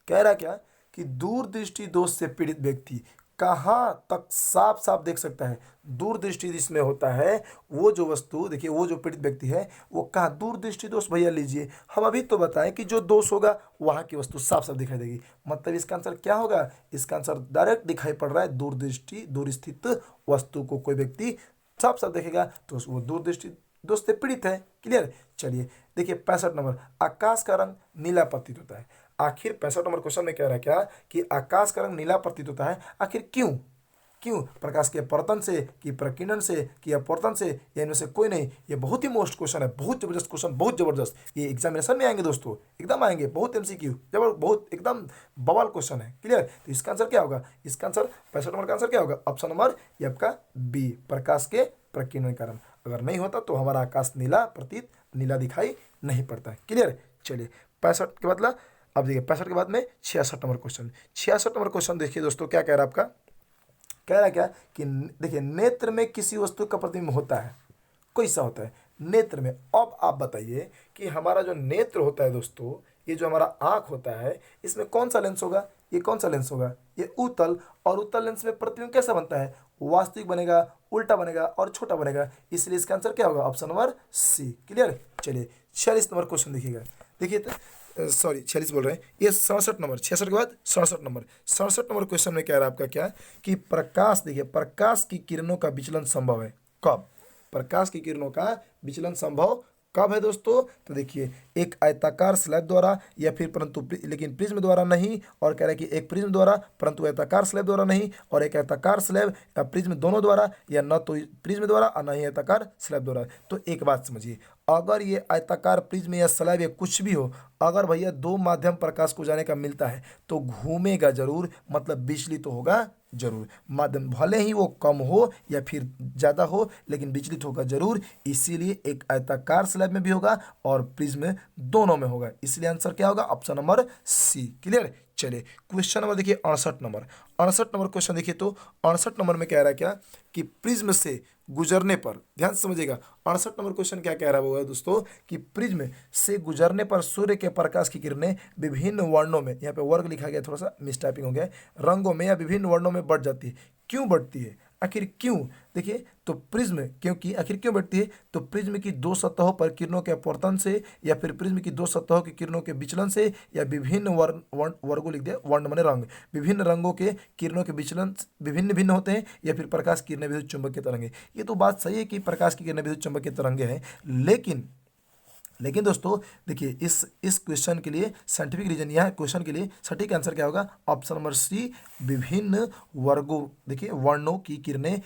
कह रहा क्या कि दूरदृष्टि दोष से पीड़ित व्यक्ति कहाँ तक साफ साफ देख सकता है। दूरदृष्टि जिसमें होता है वो जो वस्तु, देखिए वो जो पीड़ित व्यक्ति है वो कहाँ, दूरदृष्टि दोष भैया लीजिए, हम अभी तो बताएं कि जो दोष होगा वहाँ की वस्तु साफ साफ दिखाई देगी, मतलब इसका आंसर क्या होगा, इसका आंसर डायरेक्ट दिखाई पड़ रहा है, दूरदृष्टि, दूर स्थित वस्तु को कोई व्यक्ति साफ साफ देखेगा तो वो दूरदृष्टि दोष से पीड़ित है। क्लियर। चलिए देखिए 65 नंबर, आकाश का रंग नीला प्रतीत होता है। आखिर 65 नंबर क्वेश्चन में कह रहा है क्या कि आकाश का रंग नीला प्रतीत होता है, आखिर क्यों, क्यों, प्रकाश के अपवर्तन से कि प्रकीर्णन से कि अपवर्तन से, या इनमें से कोई नहीं। ये बहुत ही मोस्ट क्वेश्चन है, बहुत जबरदस्त क्वेश्चन, बहुत जबरदस्त, ये एग्जामिनेशन में आएंगे दोस्तों, एकदम आएंगे, बहुत एमसीक्यू, बहुत एकदम बवाल क्वेश्चन है। क्लियर। तो इसका आंसर क्या होगा, इसका आंसर 65 नंबर का आंसर क्या होगा, ऑप्शन नंबर ये आपका बी, प्रकाश के प्रकीर्णन के कारण। अगर नहीं होता तो हमारा आकाश नीला प्रतीत, नीला दिखाई नहीं पड़ता है। क्लियर। चलिए 65 के बदला, अब देखिए 65 के बाद में 66 नंबर क्वेश्चन। 66 नंबर क्वेश्चन देखिए दोस्तों क्या कह रहा है आपका, कह रहा है क्या कि देखिए नेत्र में किसी वस्तु का प्रतिबिंब होता है, कोई सा होता है नेत्र में। अब आप बताइए कि हमारा जो नेत्र होता है दोस्तों, ये जो हमारा आंख होता है, इसमें कौन सा लेंस होगा, ये कौन सा लेंस होगा, ये उत्तल, और उत्तल लेंस में प्रतिबिंब कैसा बनता है, वास्तविक बनेगा, उल्टा बनेगा और छोटा बनेगा, इसलिए इसका आंसर क्या होगा, ऑप्शन नंबर सी। क्लियर। चलिए 46 नंबर क्वेश्चन देखिएगा, देखिए तो सॉरी 46 बोल रहे हैं, ये 67 नंबर, 66 के बाद 67 नंबर। 67 नंबर क्वेश्चन में कह रहा है आपका क्या कि प्रकाश, देखिए प्रकाश की किरणों का विचलन संभव है कब, प्रकाश की किरणों का विचलन संभव कब है दोस्तों, तो देखिए एक आयताकार स्लैब द्वारा या फिर लेकिन प्रिज्म द्वारा नहीं, और कह रहा है कि एक प्रिज्म द्वारा परंतु आयताकार स्लैब द्वारा नहीं, और एक आयताकार स्लैब या प्रिज्म दोनों द्वारा, या न तो प्रिज्म द्वारा और न ही आयताकार स्लैब द्वारा। तो एक बात समझिए, अगर ये आयताकार प्रिज्म या स्लैब या कुछ भी हो, अगर भैया दो माध्यम प्रकाश को जाने का मिलता है तो घूमेगा जरूर, मतलब बिजली तो होगा जरूर, माध्यम भले ही वो कम हो या फिर ज़्यादा हो लेकिन विचलित होगा जरूर, इसीलिए एक आयताकार स्लैब में भी होगा और प्रिज्म दोनों में होगा, इसलिए आंसर क्या होगा, ऑप्शन नंबर सी। क्लियर। चलिए क्वेश्चन नंबर देखिए 68 नंबर। 68 नंबर क्वेश्चन देखिए तो 68 नंबर में कह रहा है क्या कि प्रिज्म से गुजरने पर, ध्यान से समझिएगा 68 नंबर क्वेश्चन क्या कह रहा है दोस्तों कि प्रिज्म से गुजरने पर सूर्य के प्रकाश की किरणें विभिन्न वर्णों में, यहाँ पे वर्ग लिखा गया थोड़ा सा मिसटाइपिंग हो गया है, रंगों में या विभिन्न वर्णों में बढ़ जाती है। क्यों बढ़ती है, आखिर क्यों, देखिए तो प्रिज्म, क्योंकि आखिर क्यों बढ़ती है, तो प्रिज्म की दो सतहों पर किरणों के अपवर्तन से, या फिर प्रिज्म की दो सतहों की किरणों के विचलन से, या विभिन्न वर्गों लिख दिया, वर्ण माने रंग, विभिन्न रंगों के किरणों के विचलन विभिन्न भिन्न होते हैं, या फिर प्रकाश किरणें विद्युत चुंबकीय तरंगे। ये तो बात सही है कि प्रकाश की किरणें विद्युत चुंबकीय तरंगे हैं, लेकिन दोस्तों देखिए इस क्वेश्चन के लिए साइंटिफिक रीजन, यह क्वेश्चन के लिए सटीक आंसर क्या होगा, ऑप्शन नंबर सी, विभिन्न वर्गों, देखिए वर्णों की किरणें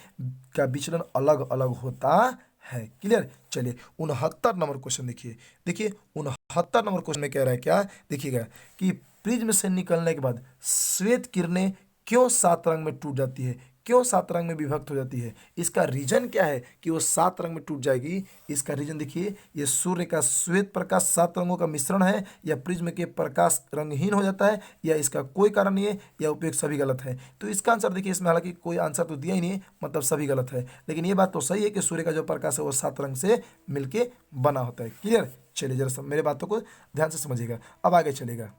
का विचलन अलग अलग होता है। क्लियर। चलिए 69 नंबर क्वेश्चन देखिए 69 नंबर क्वेश्चन में कह रहा है क्या, देखिएगा कि प्रिज्म से निकलने के बाद श्वेत किरणें क्यों 7 रंग में टूट जाती है, क्यों 7 रंग में विभक्त हो जाती है, इसका रीजन क्या है कि वो 7 रंग में टूट जाएगी, इसका रीजन देखिए, ये सूर्य का श्वेत प्रकाश 7 रंगों का मिश्रण है, या प्रिज्म के प्रकाश रंगहीन हो जाता है, या इसका कोई कारण नहीं है, या उपयुक्त सभी गलत है। तो इसका आंसर देखिए, इसमें हालांकि कोई आंसर तो दिया ही नहीं है, मतलब सभी गलत है, लेकिन ये बात तो सही है कि सूर्य का जो प्रकाश है वो 7 रंग से मिलके बना होता है। क्लियर। चलिए जरा मेरे बातों को ध्यान से समझिएगा, अब आगे चलेगा।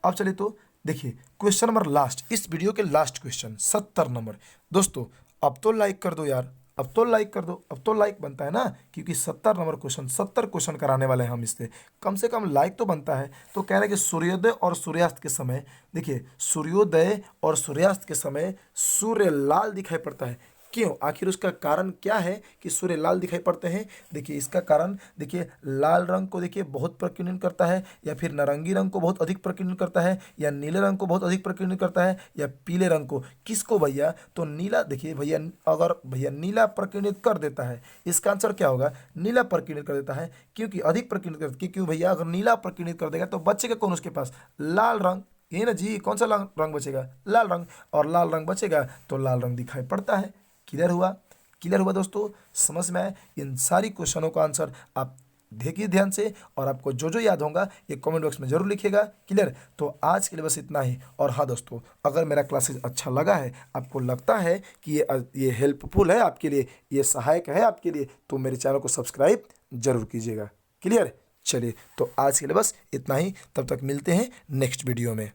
अब चलिए तो देखिए क्वेश्चन नंबर लास्ट, इस वीडियो के लास्ट क्वेश्चन 70 नंबर। दोस्तों अब तो लाइक कर दो यार, अब तो लाइक कर दो, अब तो लाइक बनता है ना, क्योंकि 70 नंबर क्वेश्चन, 70 क्वेश्चन कराने वाले हैं हम, इससे कम से कम लाइक तो बनता है। तो कह रहे हैं कि सूर्योदय और सूर्यास्त के समय, देखिए सूर्योदय और सूर्यास्त के समय सूर्य लाल दिखाई पड़ता है, क्यों, आखिर उसका कारण क्या है कि सूर्य लाल दिखाई पड़ते हैं? देखिए इसका कारण, देखिए लाल रंग को देखिए बहुत प्रकीर्णन करता है, या फिर नारंगी रंग को बहुत अधिक प्रकीर्णन करता है, या नीले रंग को बहुत अधिक प्रकीर्णन करता है, या पीले रंग को? किसको भैया? तो नीला, देखिए भैया अगर भैया नीला प्रकीर्णित कर देता है, इसका आंसर क्या होगा? नीला प्रकीर्णित कर देता है, क्योंकि अधिक प्रकीर्णित कर, क्योंकि भैया अगर नीला प्रकीर्णित कर देगा तो बचेगा कौन उसके पास? लाल रंग। ये ना जी, कौन सा रंग बचेगा? लाल रंग। और लाल रंग बचेगा तो लाल रंग दिखाई पड़ता है। क्लियर हुआ? क्लियर हुआ दोस्तों? समझ में आए? इन सारी क्वेश्चनों का आंसर आप देखिए ध्यान से, और आपको जो जो याद होगा ये कमेंट बॉक्स में जरूर लिखिएगा। क्लियर? तो आज के लिए बस इतना ही। और हाँ दोस्तों, अगर मेरा क्लासेस अच्छा लगा है, आपको लगता है कि ये हेल्पफुल है आपके लिए, ये सहायक है आपके लिए, तो मेरे चैनल को सब्सक्राइब जरूर कीजिएगा। क्लियर? चलिए, तो आज के लिए बस इतना ही। तब तक मिलते हैं नेक्स्ट वीडियो में।